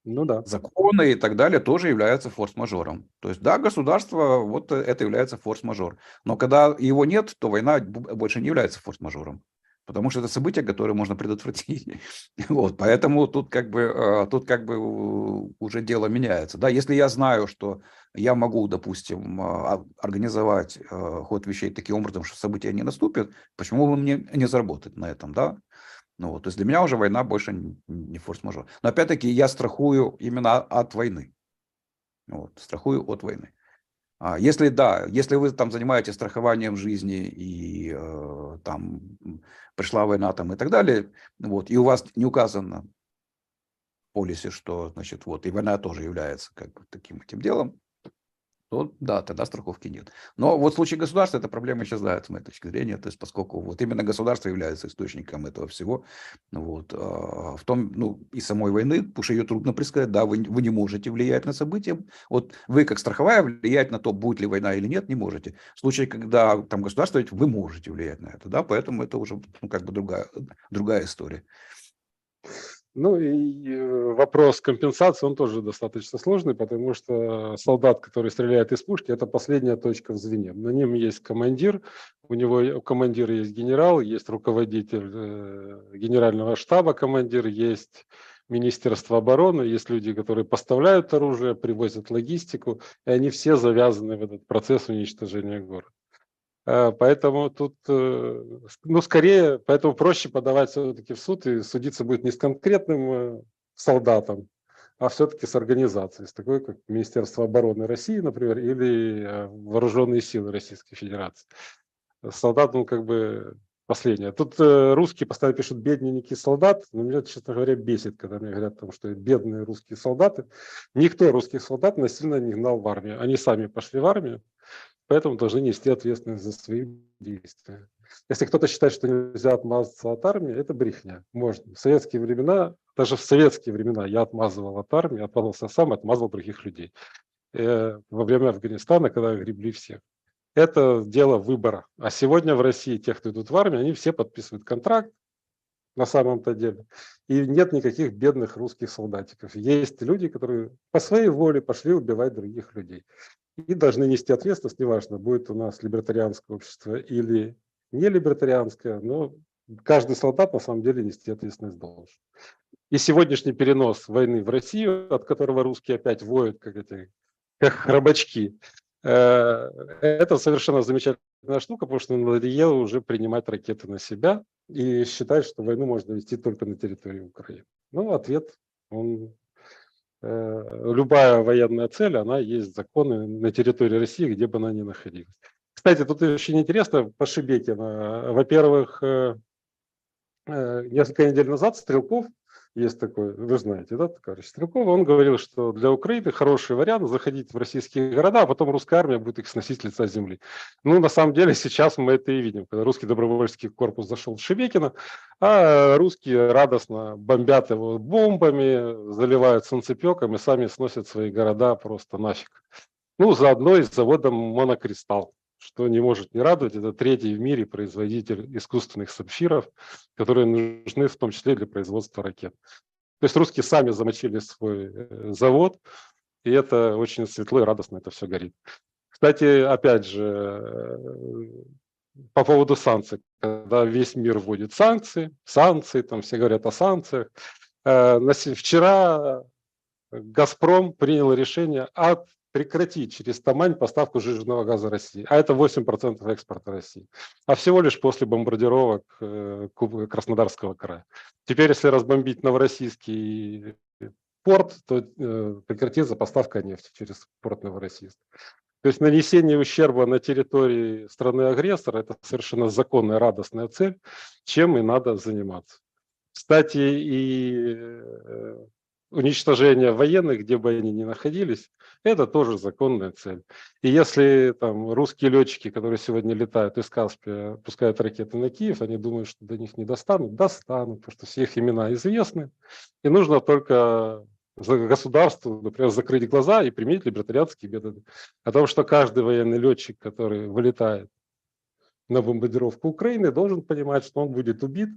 Ну да. Законы и так далее тоже являются форс-мажором. То есть, да, государство, вот это является форс-мажор. Но когда его нет, то война больше не является форс-мажором. Потому что это событие, которое можно предотвратить. Вот, поэтому тут как бы уже дело меняется. Да, если я знаю, что я могу, допустим, организовать ход вещей таким образом, что события не наступят, почему бы мне не заработать на этом, да? Ну, вот, то есть для меня уже война больше не форс-мажор. Но опять-таки я страхую именно от войны. Вот, страхую от войны. Если вы там занимаетесь страхованием жизни и там пришла война там и так далее, вот, и у вас не указано полисе, что, значит, вот, и война тоже является как бы таким этим делом, то да, тогда страховки нет. Но вот в случае государства эта проблема исчезает, с моей точки зрения, то есть поскольку вот именно государство является источником этого всего, вот, в том, ну, и самой войны, потому что ее трудно предсказать, да, вы не можете влиять на события, вот вы как страховая влиять на то, будет ли война или нет, не можете. В случае, когда там государство, ведь вы можете влиять на это, да, поэтому это уже, ну, как бы другая история. Ну и вопрос компенсации, он тоже достаточно сложный, потому что солдат, который стреляет из пушки, это последняя точка в звене. На нем есть командир, у командира есть генерал, есть руководитель генерального штаба командир, есть Министерство обороны, есть люди, которые поставляют оружие, привозят логистику, и они все завязаны в этот процесс уничтожения города. Поэтому тут, ну, скорее, поэтому проще подавать все-таки в суд, и судиться будет не с конкретным солдатом, а все-таки с организацией, с такой, как Министерство обороны России, например, или Вооруженные силы Российской Федерации. Солдат, ну, как бы последнее. Тут русские постоянно пишут «бедненький солдат», но меня, честно говоря, бесит, когда мне говорят, потому что бедные русские солдаты. Никто русских солдат насильно не гнал в армию. Они сами пошли в армию, поэтому должны нести ответственность за свои действия. Если кто-то считает, что нельзя отмазаться от армии, это брехня. Можно. В советские времена, даже в советские времена я отмазывал от армии, отмазался сам, отмазывал других людей. Во время Афганистана, когда гребли всех. Это дело выбора. А сегодня в России те, кто идут в армию, они все подписывают контракт на самом-то деле. И нет никаких бедных русских солдатиков. Есть люди, которые по своей воле пошли убивать других людей. И должны нести ответственность, неважно, будет у нас либертарианское общество или не либертарианское, но каждый солдат на самом деле нести ответственность должен. И сегодняшний перенос войны в Россию, от которого русские опять воют, как храбачки, это совершенно замечательная штука, потому что надоело уже принимать ракеты на себя и считать, что войну можно вести только на территории Украины. Ну, ответ, он любая военная цель, она есть законы на территории России, где бы она ни находилась. Кстати, тут очень интересно по Шебекину. Во-первых, несколько недель назад Стрелков, есть такой, вы знаете, да, товарищ Стрелков, он говорил, что для Украины хороший вариант заходить в российские города, а потом русская армия будет их сносить с лица земли. Ну, на самом деле, сейчас мы это и видим, когда русский добровольческий корпус зашел в Шебекино, а русские радостно бомбят его бомбами, заливают солнцепеком и сами сносят свои города просто нафиг. Ну, заодно и с заводом «Монокристалл», что не может не радовать. Это третий в мире производитель искусственных сапфиров, которые нужны в том числе для производства ракет. То есть русские сами замочили свой завод, и это очень светло и радостно это все горит. Кстати, опять же, по поводу санкций. Когда весь мир вводит санкции, там все говорят о санкциях. Вчера «Газпром» принял решение прекратить через Тамань поставку сжиженного газа России. А это 8% экспорта России. А всего лишь после бомбардировок Краснодарского края. Теперь, если разбомбить Новороссийский порт, то прекратится поставка нефти через порт Новороссийск. То есть нанесение ущерба на территории страны-агрессора – это совершенно законная, радостная цель, чем и надо заниматься. Кстати, и уничтожение военных, где бы они ни находились, это тоже законная цель. И если там русские летчики, которые сегодня летают из Каспия, пускают ракеты на Киев, они думают, что до них не достанут, достанут, потому что все их имена известны. И нужно только государству, например, закрыть глаза и применить либертарианские методы. О том, что каждый военный летчик, который вылетает на бомбардировку Украины, должен понимать, что он будет убит,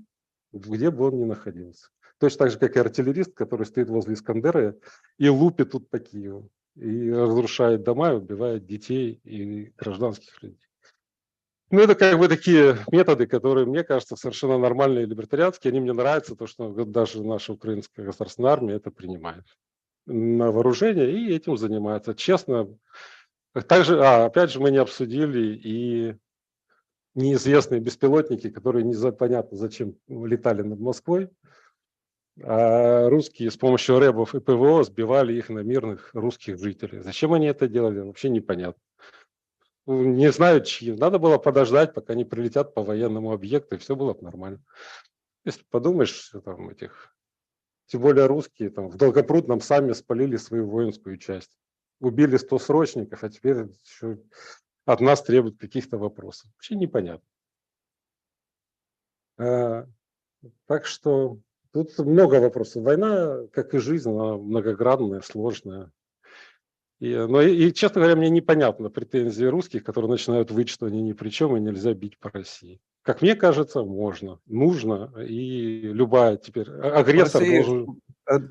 где бы он ни находился. Точно так же, как и артиллерист, который стоит возле Искандера и лупит тут по Киеву. И разрушает дома, и убивает детей и гражданских людей. Ну, это как бы такие методы, которые, мне кажется, совершенно нормальные, либертарианские. Они мне нравятся, то, что даже наша украинская государственная армия это принимает на вооружение и этим занимается. Честно. Также, опять же, мы не обсудили и неизвестные беспилотники, которые непонятно зачем летали над Москвой. А русские с помощью рэбов и ПВО сбивали их на мирных русских жителей. Зачем они это делали, вообще непонятно. Не знаю, чьи. Надо было подождать, пока они прилетят по военному объекту, и все было бы нормально. Если подумаешь, там этих тем более русские, там, в Долгопрудном сами спалили свою воинскую часть. Убили 100 срочников, а теперь еще от нас требуют каких-то вопросов. Вообще непонятно. Так что тут много вопросов. Война, как и жизнь, она многогранная, сложная. Честно говоря, мне непонятно претензии русских, которые начинают выть, что они ни при чем и нельзя бить по России. Как мне кажется, можно, нужно, и любая теперь агрессор Россия, должен,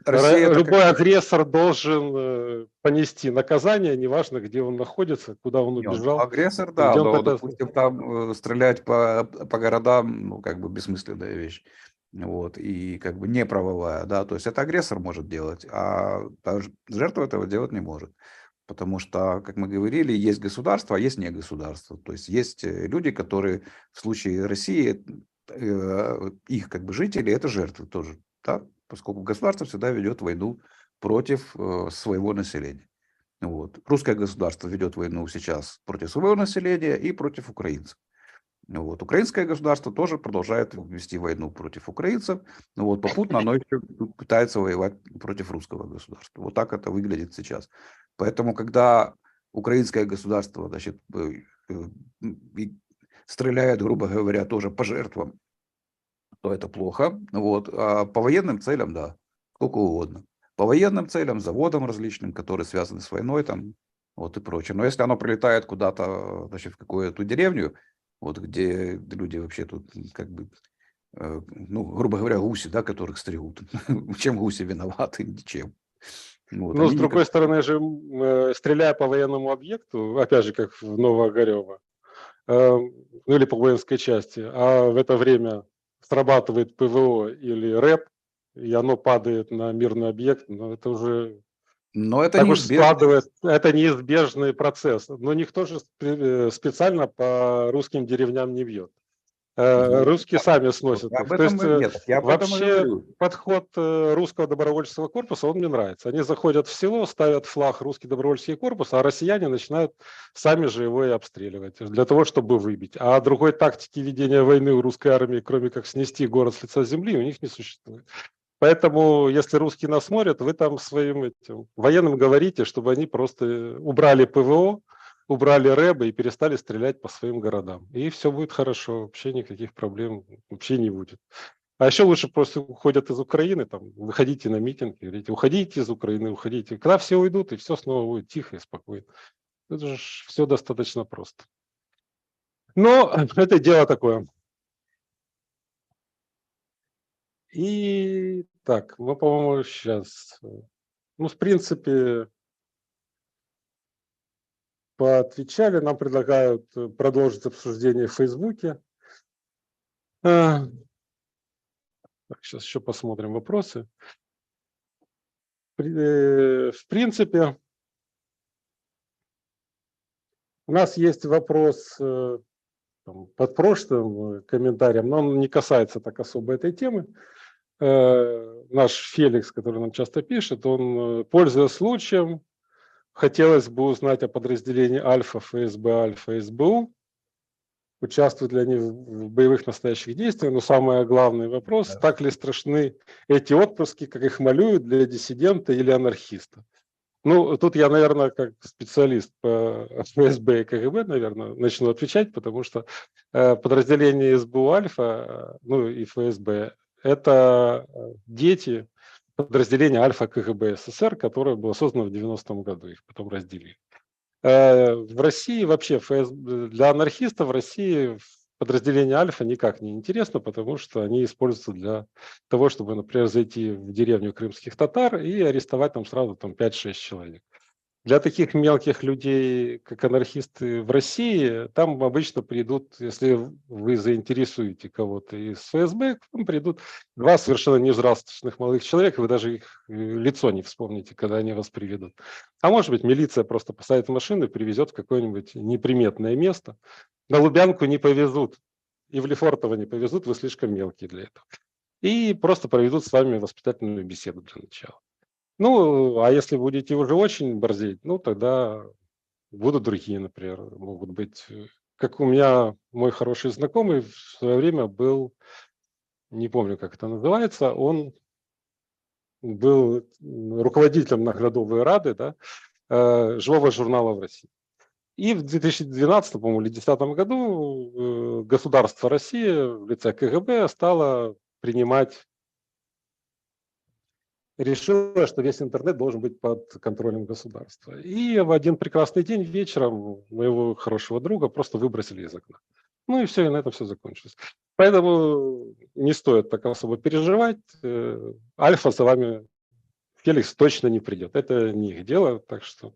Россия это любой агрессор должен понести наказание, неважно, где он находится, куда он убежал, агрессор, и да, где он но, пытается. допустим, там стрелять по городам, ну, как бы бессмысленная вещь. Вот, и как бы неправовая, да, то есть это агрессор может делать, а жертва этого делать не может. Потому что, как мы говорили, есть государство, а есть не государство. То есть есть люди, которые в случае России, их как бы жители, это жертвы тоже, да? Поскольку государство всегда ведет войну против своего населения. Вот. Русское государство ведет войну сейчас против своего населения и против украинцев. Вот. Украинское государство тоже продолжает вести войну против украинцев. Вот. Попутно оно еще пытается воевать против русского государства. Вот так это выглядит сейчас. Поэтому, когда украинское государство, значит, стреляет, грубо говоря, тоже по жертвам, то это плохо. Вот. А по военным целям, да, сколько угодно. По военным целям, заводам различным, которые связаны с войной там, вот и прочее. Но если оно прилетает куда-то, значит, в какую-то деревню, вот где люди вообще тут как бы, ну, грубо говоря, гуси, да, которых стригут. Чем гуси виноваты? Ничем. Вот, Но, с они другой никак... стороны же, стреляя по военному объекту, опять же, как в Новоогарево, ну или по воинской части, а в это время срабатывает ПВО или РЭП, и оно падает на мирный объект, но это уже Но это так уж неизбежно. складывает, это неизбежный процесс. Но никто же специально по русским деревням не бьет. Русские сами сносят их. Об То есть этом нет, я об этом и вообще говорю. подход русского добровольческого корпуса, он мне нравится. Они заходят в село, ставят флаг русский добровольческий корпус, а россияне начинают сами же его и обстреливать для того, чтобы выбить. А другой тактики ведения войны у русской армии, кроме как снести город с лица земли, у них не существует. Поэтому, если русские нас смотрят, вы там своим этим военным говорите, чтобы они просто убрали ПВО, убрали рэбы и перестали стрелять по своим городам. И все будет хорошо, вообще никаких проблем вообще не будет. А еще лучше просто уходят из Украины, там, выходите на митинг, говорите, уходите из Украины, уходите. Когда все уйдут, и все снова будет тихо и спокойно. Это же все достаточно просто. Но это дело такое. И так, мы, по-моему, сейчас, ну, в принципе, поотвечали. Нам предлагают продолжить обсуждение в Фейсбуке. Так, сейчас еще посмотрим вопросы. В принципе, у нас есть вопрос под прошлым комментарием, но он не касается так особо этой темы. Наш Феликс, который нам часто пишет, он, пользуясь случаем, хотелось бы узнать о подразделении Альфа, ФСБ, Альфа, СБУ. Участвуют ли они в боевых настоящих действиях? Но самый главный вопрос, так ли страшны эти отпуски, как их малюют для диссидента или анархиста? Ну, тут я, наверное, как специалист по ФСБ и КГБ, наверное, начну отвечать, потому что подразделение СБУ Альфа, ну и ФСБ, это дети подразделения Альфа КГБ СССР, которое было создано в 90-м году, их потом разделили. В России вообще для анархистов в России подразделение Альфа никак не интересно, потому что они используются для того, чтобы, например, зайти в деревню крымских татар и арестовать там сразу там 5-6 человек. Для таких мелких людей, как анархисты в России, там обычно придут, если вы заинтересуете кого-то из ФСБ, к вам придут два совершенно невзрастных молодых человека, вы даже их лицо не вспомните, когда они вас приведут. А может быть, милиция просто посадит в машину и привезет в какое-нибудь неприметное место. На Лубянку не повезут, и в Лефортово не повезут, вы слишком мелкие для этого. И просто проведут с вами воспитательную беседу для начала. Ну, а если будете уже очень борзеть, ну, тогда будут другие, например, могут быть. Как у меня мой хороший знакомый в свое время был, не помню, как это называется, он был руководителем Наградовой Рады, да, живого журнала в России. И в 2012, по-моему, или 2010 году государство России в лице КГБ стало принимать, решило, что весь интернет должен быть под контролем государства. И в один прекрасный день вечером моего хорошего друга просто выбросили из окна. Ну и все, и на этом все закончилось. Поэтому не стоит так особо переживать. Альфа за вами, Феликс, точно не придет. Это не их дело, так что...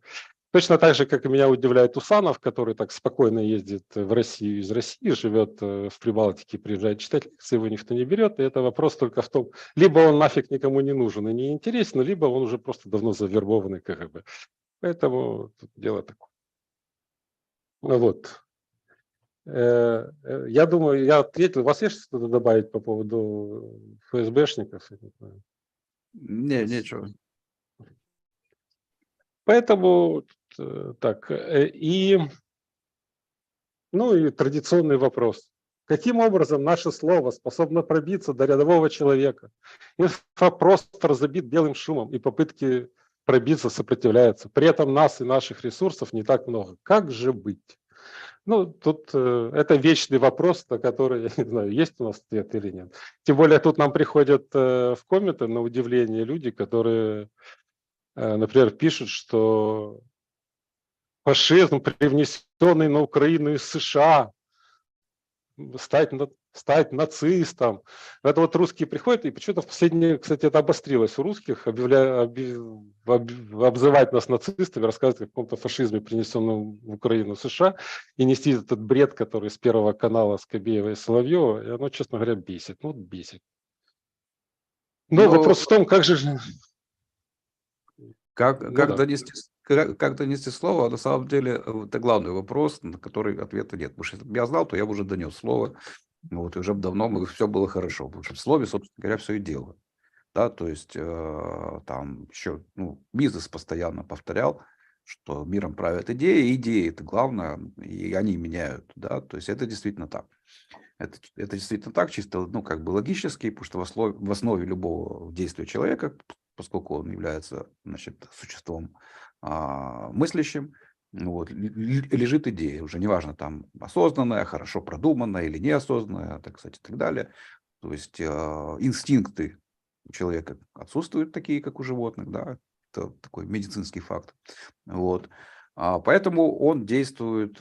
Точно так же, как и меня удивляет Усанов, который так спокойно ездит в Россию из России, живет в Прибалтике, приезжает читать лекции, его никто не берет. И это вопрос только в том, либо он нафиг никому не нужен и не интересен, либо он уже просто давно завербованный КГБ. Поэтому тут дело такое. Ну вот. Я думаю, я ответил. У вас есть что-то добавить по поводу ФСБшников? Не, нечего. Поэтому так. Ну и традиционный вопрос. Каким образом наше слово способно пробиться до рядового человека? Инфопростор забит белым шумом, и попытки пробиться сопротивляются. При этом нас и наших ресурсов не так много. Как же быть? Ну, тут это вечный вопрос, на который, я не знаю, есть у нас ответ или нет. Тем более тут нам приходят в комменты, на удивление, люди, которые, например, пишут, что фашизм, привнесенный на Украину из США, стать нацистом. Это вот русские приходят, и почему-то в последнее, кстати, это обострилось у русских, обзывать нас нацистами, рассказывать о каком-то фашизме, принесенном в Украину США, и нести этот бред, который с Первого канала Скобеева и Соловьева, и оно, честно говоря, бесит. Ну, бесит. Но вопрос в том, как же... Как донести слово, на самом деле, это главный вопрос, на который ответа нет. Потому что если бы я знал, то я бы уже донес слово, вот, и уже бы давно все было хорошо. Потому что в слове, собственно говоря, все и дело. Да, то есть там еще, Мизес постоянно повторял, что миром правят идеи, и идеи это главное, и они меняют, да, то есть это действительно так. Это действительно так, чисто, как бы логически, потому что в основе любого действия человека, поскольку он является, значит, существом мыслящим, лежит идея, уже неважно, там, осознанная, хорошо продуманная или неосознанная, так сказать, и так далее. То есть инстинкты у человека отсутствуют такие, как у животных, да, это такой медицинский факт. Вот. Поэтому он действует,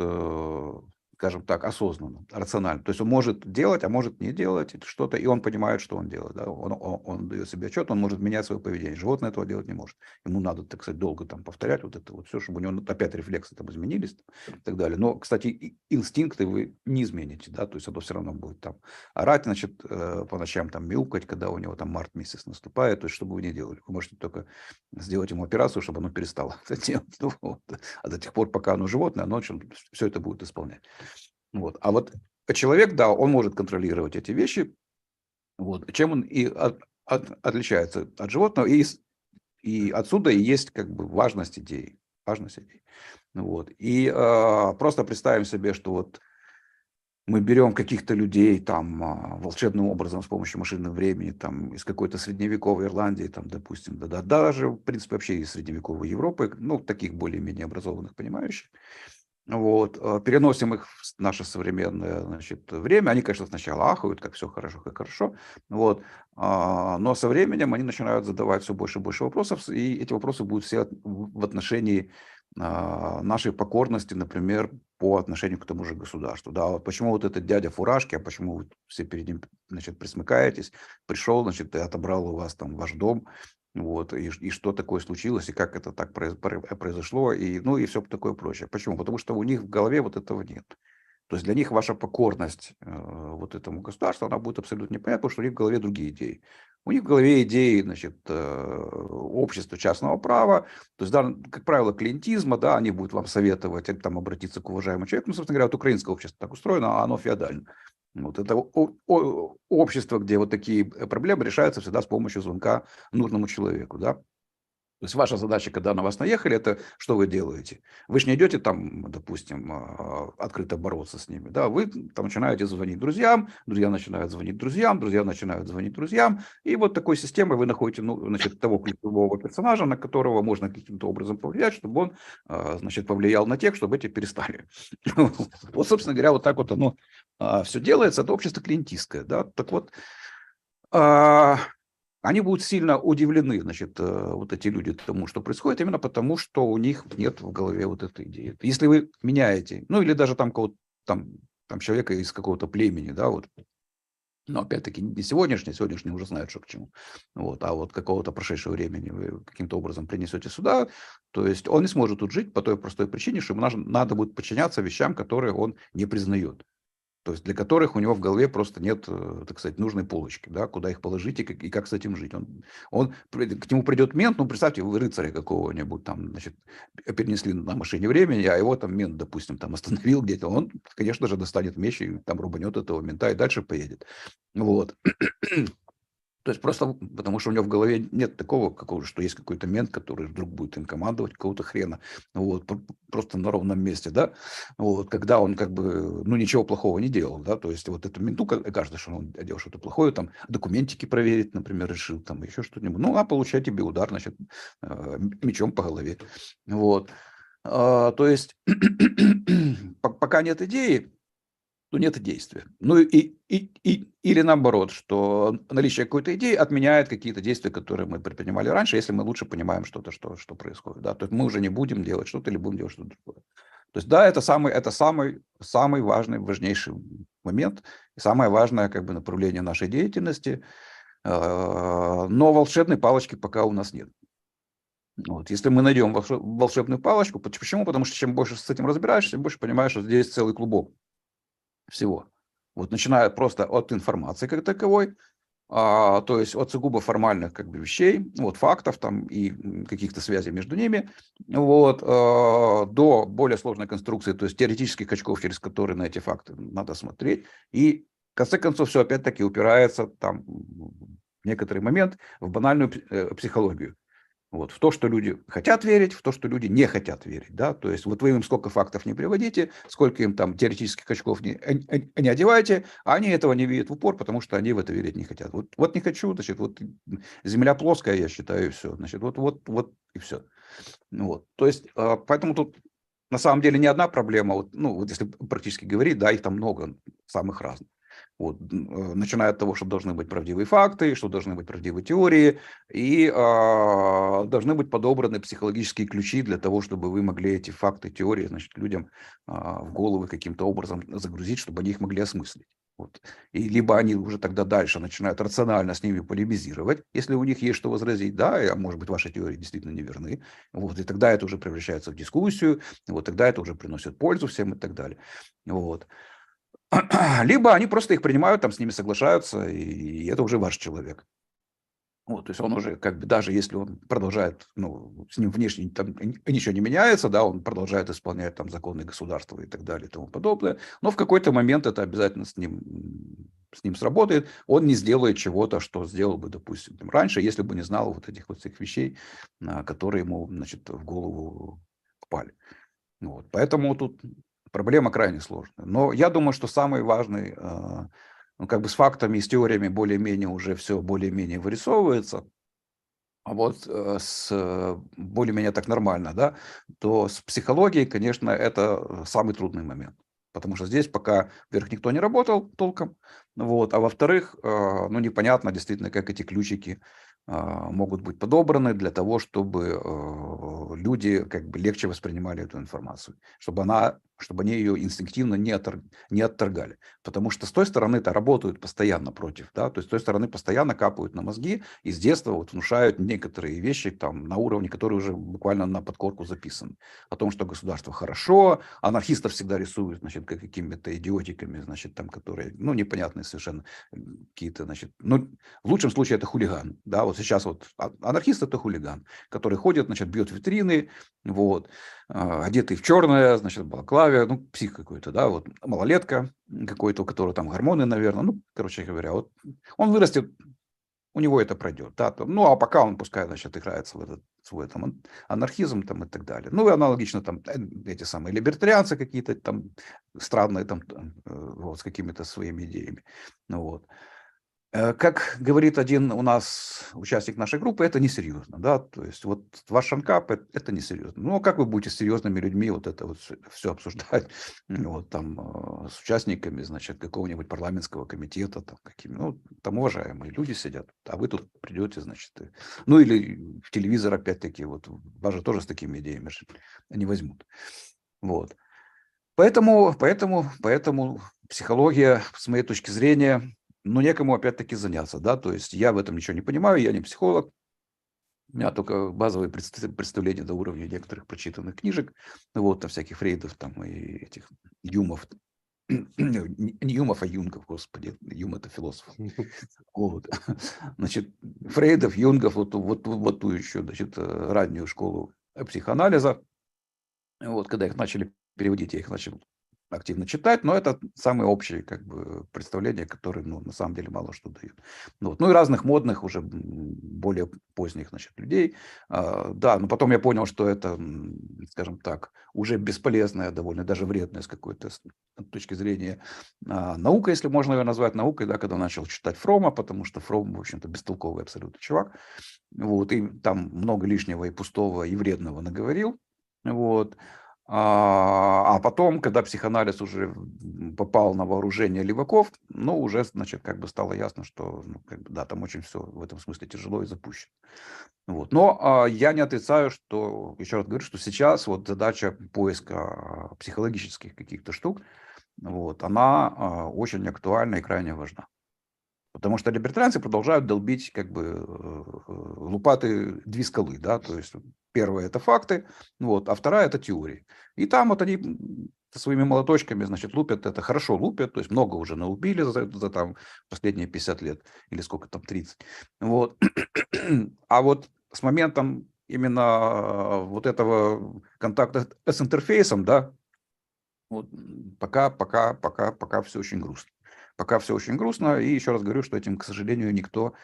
скажем так, осознанно, рационально. То есть он может делать, а может не делать что-то, и он понимает, что он делает. Да? Он дает себе отчет, он может менять свое поведение. Животное этого делать не может. Ему надо, так сказать, долго там повторять вот это вот все, чтобы у него опять рефлексы там изменились и так далее. Но, кстати, инстинкты вы не измените, да, то есть оно все равно будет там орать, значит, по ночам там мяукать, когда у него там март месяц наступает, то есть что бы вы ни делали. Вы можете только сделать ему операцию, чтобы оно перестало это делать. А до тех пор, пока оно животное, оно все это будет исполнять. Вот. А вот человек, да, он может контролировать эти вещи. Вот. Чем он и отличается от животного, и отсюда и есть как бы важность идеи. Важность идеи. Вот. И просто представим себе, что вот мы берем каких-то людей там волшебным образом с помощью машины времени там из какой-то средневековой Ирландии, там, допустим, да, даже, в принципе, вообще из средневековой Европы, таких более-менее образованных, понимающих. Вот, переносим их в наше современное, значит, время. Они, конечно, сначала ахают, как все хорошо, как хорошо. Вот, но со временем они начинают задавать все больше и больше вопросов, и эти вопросы будут все в отношении нашей покорности, например, по отношению к тому же государству. Да, вот почему вот этот дядя фуражки, а почему вы все перед ним, значит, присмыкаетесь, пришел, значит, и отобрал у вас там ваш дом, вот, и что такое случилось, и как это так произошло, и все такое прочее. Почему? Потому что у них в голове вот этого нет. То есть для них ваша покорность вот этому государству, она будет абсолютно непонятна, потому что у них в голове другие идеи. У них в голове идеи, значит, общества частного права, то есть, да, как правило, клиентизма, да, они будут вам советовать там обратиться к уважаемому человеку. Собственно говоря, вот украинское общество так устроено, оно феодально. Вот это общество, где вот такие проблемы решаются всегда с помощью звонка нужному человеку, да. То есть ваша задача, когда на вас наехали, это что вы делаете? Вы же не идете там, допустим, открыто бороться с ними, да, вы там начинаете звонить друзьям, друзья начинают звонить друзьям, друзья начинают звонить друзьям, и вот такой системой вы находите, ну, значит, того ключевого персонажа, на которого можно каким-то образом повлиять, чтобы он, значит, повлиял на тех, чтобы эти перестали. Вот, собственно говоря, вот так вот оно все делается, это общество клиентистское, да, так вот, они будут сильно удивлены, значит, вот эти люди тому, что происходит, именно потому, что у них нет в голове вот этой идеи. Если вы меняете, ну или даже там кого-то там человека из какого-то племени, да, вот, но опять-таки не сегодняшний уже знает, что к чему, вот, а вот какого-то прошедшего времени вы каким-то образом принесете сюда, то есть он не сможет тут жить по той простой причине, что ему надо будет подчиняться вещам, которые он не признает. То есть для которых у него в голове просто нет, так сказать, нужной полочки, да, куда их положить и как с этим жить. К нему придет мент, ну, представьте, вы рыцаря какого-нибудь там, значит, перенесли на машине времени, а его там мент, допустим, там остановил где-то, он, конечно же, достанет меч и там рубанет этого мента и дальше поедет. Вот. То есть просто потому, что у него в голове нет такого, что есть какой-то мент, который вдруг будет им командовать какого-то хрена, вот, просто на ровном месте, да, вот, когда он как бы, ну, ничего плохого не делал, да, то есть вот этому менту кажется, что он делал что-то плохое, там, документики проверить, например, решил, там, еще что-нибудь, ну, а получать тебе удар, значит, мечом по голове, вот. То есть пока нет идеи, то нет действия. Ну или наоборот, что наличие какой-то идеи отменяет какие-то действия, которые мы предпринимали раньше, если мы лучше понимаем что-то, что происходит. Да? То есть мы уже не будем делать что-то или будем делать что-то другое. То есть да, это самый важный, важнейший момент, и самое важное как бы направление нашей деятельности, но волшебной палочки пока у нас нет. Вот. Если мы найдем волшебную палочку, почему? Потому что чем больше с этим разбираешься, тем больше понимаешь, что здесь целый клубок всего. Вот начиная просто от информации как таковой, то есть от сугубо формальных как бы вещей, вот фактов там и каких-то связей между ними, вот, до более сложной конструкции, то есть теоретических очков, через которые на эти факты надо смотреть. И в конце концов все опять-таки упирается там в некоторый момент в банальную психологию. Вот, в то, что люди хотят верить, в то, что люди не хотят верить. Да? То есть вот вы им сколько фактов не приводите, сколько им там теоретических очков не одеваете, а они этого не видят в упор, потому что они в это верить не хотят. Вот не хочу, значит, вот земля плоская, я считаю, и все. Значит, вот и все. Вот. То есть, поэтому тут на самом деле не одна проблема, вот, ну, вот если практически говорить, да, их там много, самых разных. Вот, начиная от того, что должны быть правдивые факты, что должны быть правдивые теории, и должны быть подобраны психологические ключи для того, чтобы вы могли эти факты, теории, значит, людям в головы каким-то образом загрузить, чтобы они их могли осмыслить. Вот. И либо они уже тогда дальше начинают рационально с ними полемизировать, если у них есть что возразить, да, а может быть ваши теории действительно неверны, вот, и тогда это уже превращается в дискуссию, вот, тогда это уже приносит пользу всем и так далее. Вот. Либо они просто их принимают, там с ними соглашаются, и это уже ваш человек. Вот, то есть он уже, как бы, даже если он продолжает, ну, с ним внешне там ничего не меняется, да, он продолжает исполнять там законы государства и так далее и тому подобное, но в какой-то момент это обязательно с ним сработает, он не сделает чего-то, что сделал бы, допустим, там, раньше, если бы не знал вот этих вот всех вещей, которые ему, значит, в голову впали. Вот, поэтому тут проблема крайне сложная. Но я думаю, что самый важный, ну, как бы с фактами и с теориями более-менее уже все более-менее вырисовывается, а вот с более-менее так нормально, да, то с психологией, конечно, это самый трудный момент. Потому что здесь пока, во-первых, никто не работал толком, вот, а во-вторых, ну, непонятно действительно, как эти ключики могут быть подобраны для того, чтобы люди как бы легче воспринимали эту информацию, чтобы они ее инстинктивно не отторгали. Потому что с той стороны-то работают постоянно против, да, то есть с той стороны постоянно капают на мозги и с детства вот внушают некоторые вещи там на уровне, которые уже буквально на подкорку записаны. О том, что государство хорошо, анархистов всегда рисуют, значит, как какими-то идиотиками, значит, там, которые, ну, непонятные совершенно какие-то, значит, ну, в лучшем случае это хулиган, да, вот сейчас вот анархист это хулиган, который ходит, значит, бьет витрины, вот, одетый в черное, значит, в балаклаве, ну, псих какой-то, да, вот, малолетка какой-то, у которого там гормоны, наверное, ну, короче говоря, вот, он вырастет у него это пройдет, да, ну, а пока он пускай, значит, играется в этот свой там анархизм там и так далее. Ну, и аналогично там эти самые либертарианцы какие-то там странные там вот, с какими-то своими идеями. Ну, вот. Как говорит один у нас участник нашей группы, это несерьезно, да, то есть вот ваш анкап это несерьезно. Ну, а как вы будете с серьезными людьми вот это вот все обсуждать, вот там с участниками, значит, какого-нибудь парламентского комитета, там какими, ну, там уважаемые люди сидят, а вы тут придете, значит, ну, или в телевизор опять-таки, вот вас же тоже с такими идеями не возьмут, вот. Поэтому психология, с моей точки зрения, ну, некому опять-таки заняться, да, то есть я в этом ничего не понимаю, я не психолог, у меня только базовые представления до уровня некоторых прочитанных книжек, вот, там всяких Фрейдов там и этих Юмов, не Юмов, а Юнгов, господи, Юм это философ, вот, значит, Фрейдов, Юнгов, вот ту еще, значит, раннюю школу психоанализа, вот, когда их начали переводить, я их начал активно читать, но это самые общие как бы представления, которые, ну, на самом деле мало что дают. Ну, вот. Ну и разных модных, уже более поздних, значит, людей. Да, но потом я понял, что это, скажем так, уже бесполезная, довольно даже вредная с какой-то точки зрения наука, если можно ее назвать наукой, да, когда начал читать Фрома, потому что Фром, в общем-то, бестолковый абсолютно чувак. Вот, и там много лишнего и пустого, и вредного наговорил. Вот. А потом, когда психоанализ уже попал на вооружение леваков, ну, уже, значит, как бы стало ясно, что, ну, как бы, да, там очень все в этом смысле тяжело и запущено. Вот. Но я не отрицаю, что, еще раз говорю, что сейчас вот задача поиска психологических каких-то штук, вот, она очень актуальна и крайне важна. Потому что либертарианцы продолжают долбить как бы лупаты две скалы, да, то есть первая это факты, вот, а вторая это теории. И там вот они со своими молоточками, значит, лупят, это хорошо лупят, то есть много уже налупили за там последние 50 лет, или сколько там, 30. Вот. А вот с моментом именно вот этого контакта с интерфейсом, да, вот пока все очень грустно. Пока все очень грустно. И еще раз говорю, что этим, к сожалению, никто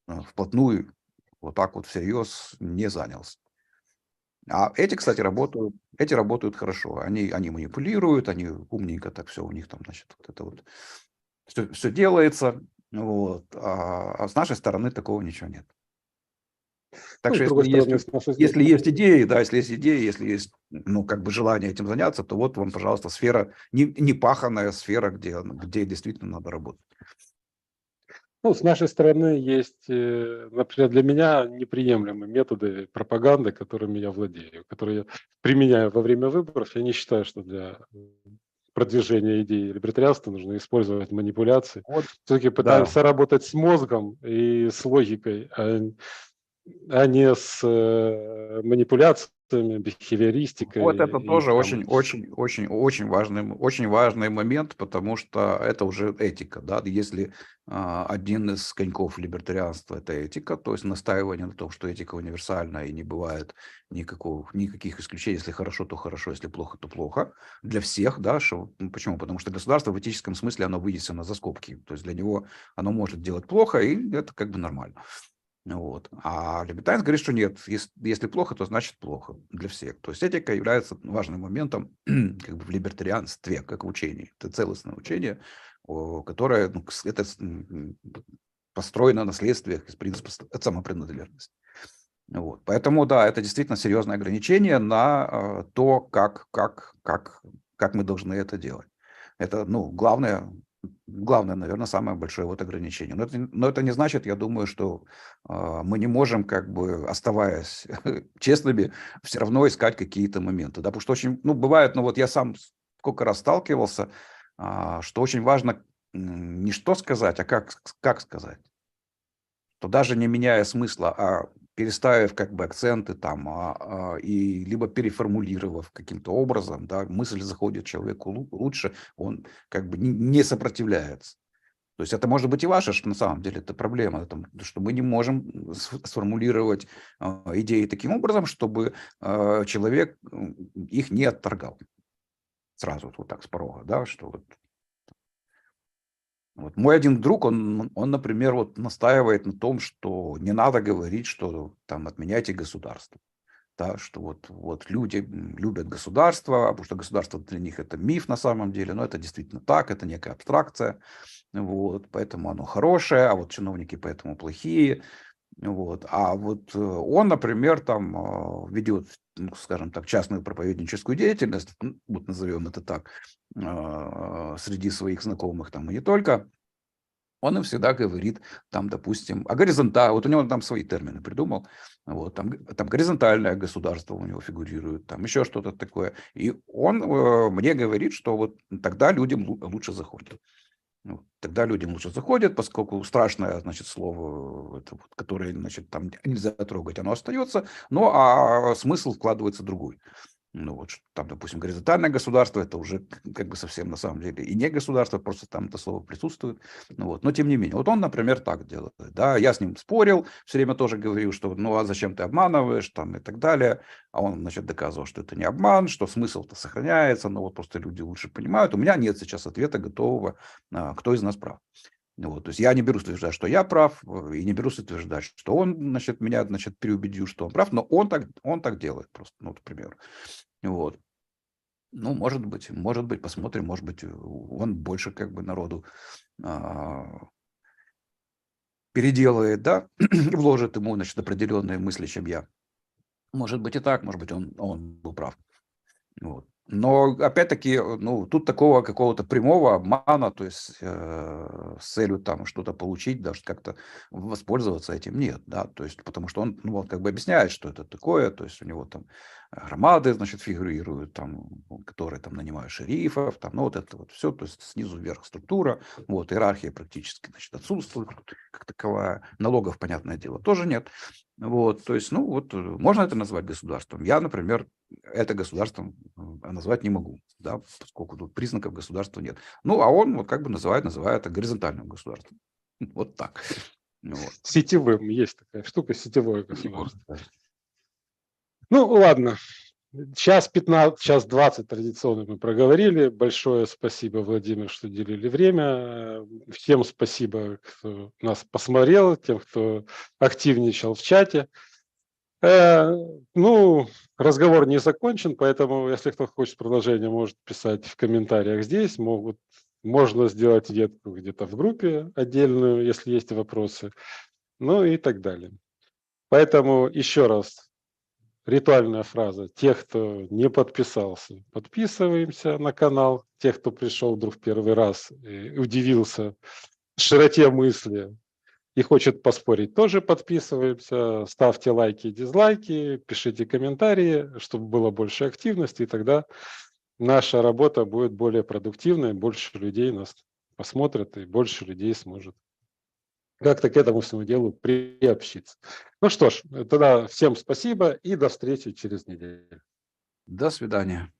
вплотную вот так вот всерьез не занялся. А эти, кстати, работают хорошо. Они манипулируют, они умненько так все у них там, значит, вот это вот все делается. Вот. А с нашей стороны такого ничего нет. Так Ну, что с другой стороны, с нашей если есть идеи, да, если есть идеи, если есть, ну, как бы желание этим заняться, то вот вам, пожалуйста, сфера, не паханая сфера, где действительно надо работать. Ну, с нашей стороны есть, например, для меня неприемлемые методы пропаганды, которыми я владею, которые я применяю во время выборов. Я не считаю, что для продвижения идеи либертарианства нужно использовать манипуляции. Вот, Все-таки да. пытаемся работать с мозгом и с логикой, а не с манипуляциями, Вот бихевиористикой это и тоже там. очень важный момент, потому что это уже этика, да. Если один из коньков либертарианства это этика, то есть настаивание на том, что этика универсальна и не бывает никаких исключений. Если хорошо, то хорошо, если плохо, то плохо. Для всех, да. Почему? Потому что государство в этическом смысле оно вынесено за скобки. То есть для него оно может делать плохо, и это как бы нормально. Вот. А либертарианец говорит, что нет, если плохо, то значит плохо для всех. То есть этика является важным моментом как бы в либертарианстве, как в учении. Это целостное учение, которое это построено на следствиях из принципа самопринадлежности. Вот. Поэтому, да, это действительно серьезное ограничение на то, как мы должны это делать. Это, ну, главное, наверное, самое большое вот ограничение. Но это не значит, я думаю, что мы не можем, как бы, оставаясь честными, все равно искать какие-то моменты. Да? Потому что очень, ну, бывает, ну, вот я сам сколько раз сталкивался, что очень важно не что сказать, а как сказать. То даже не меняя смысла, а переставив как бы акценты там, и либо переформулировав каким-то образом, да, мысль заходит человеку лучше, он как бы не сопротивляется. То есть это может быть и ваше, что на самом деле это проблема, что мы не можем сформулировать идеи таким образом, чтобы человек их не отторгал сразу вот так с порога, да, что вот Вот. Мой один друг, он, например, вот настаивает на том, что не надо говорить, что там отменяйте государство. Да, что вот люди любят государство, потому что государство для них это миф на самом деле, но это действительно так, это некая абстракция, вот, поэтому оно хорошее, а вот чиновники поэтому плохие, вот. А вот он, например, там ведет, ну, скажем так, частную проповедническую деятельность, вот назовем это так, среди своих знакомых там и не только. Он им всегда говорит, там, допустим, вот у него там свои термины придумал, вот, там горизонтальное государство у него фигурирует, там еще что-то такое. И он мне говорит, что вот тогда людям лучше заходит. Ну, тогда людям лучше заходит, поскольку страшное, значит, слово, это вот, которое, значит, там нельзя трогать, оно остается, ну, а смысл вкладывается другой. Ну, вот там, допустим, горизонтальное государство, это уже как бы совсем на самом деле и не государство, просто там это слово присутствует. Ну, вот. Но тем не менее, вот он, например, так делает. Да, я с ним спорил, все время тоже говорил, что ну а зачем ты обманываешь, там и так далее. А он, значит, доказывал, что это не обман, что смысл-то сохраняется, но вот просто люди лучше понимают. У меня нет сейчас ответа готового, кто из нас прав. Ну вот, то есть я не берусь утверждать, что я прав, и не берусь утверждать, что он, значит, меня, значит, переубедил, что он прав, но он так делает просто, ну, например. Вот. Ну, может быть, посмотрим, может быть, он больше как бы народу переделает, да, вложит ему, значит, определенные мысли, чем я. Может быть и так, может быть, он был прав. Вот. Но опять-таки, ну, тут такого какого-то прямого обмана, то есть с целью там что-то получить, даже как-то воспользоваться этим нет, да, то есть потому что он, ну, вот как бы объясняет, что это такое, то есть у него там громады, значит, фигурируют, там, которые там нанимают шерифов, там, ну, вот это вот все, то есть снизу вверх структура, вот, иерархия практически, значит, отсутствует как таковая, налогов, понятное дело, тоже нет, вот, то есть, ну, вот можно это назвать государством. Я, например, это государством назвать не могу, да, поскольку тут признаков государства нет. Ну, а он вот как бы называет это горизонтальным государством. Вот так. Ну, вот. Сетевым есть такая штука, сетевое Вот, государство. да. Ну, ладно. Час 15, час 20 традиционно мы проговорили. Большое спасибо, Владимир, что уделили время. Всем спасибо, кто нас посмотрел, тем, кто активничал в чате. Ну, разговор не закончен, поэтому, если кто хочет продолжение, может писать в комментариях здесь. Можно сделать ветку где-то в группе отдельную, если есть вопросы, ну и так далее. Поэтому еще раз. Ритуальная фраза. Тех, кто не подписался, подписываемся на канал. Тех, кто пришел вдруг в первый раз и удивился широте мысли и хочет поспорить, тоже подписываемся. Ставьте лайки и дизлайки, пишите комментарии, чтобы было больше активности, и тогда наша работа будет более продуктивной, больше людей нас посмотрят, и больше людей сможет как-то к этому всему делу приобщиться. Ну что ж, тогда всем спасибо и до встречи через неделю. До свидания.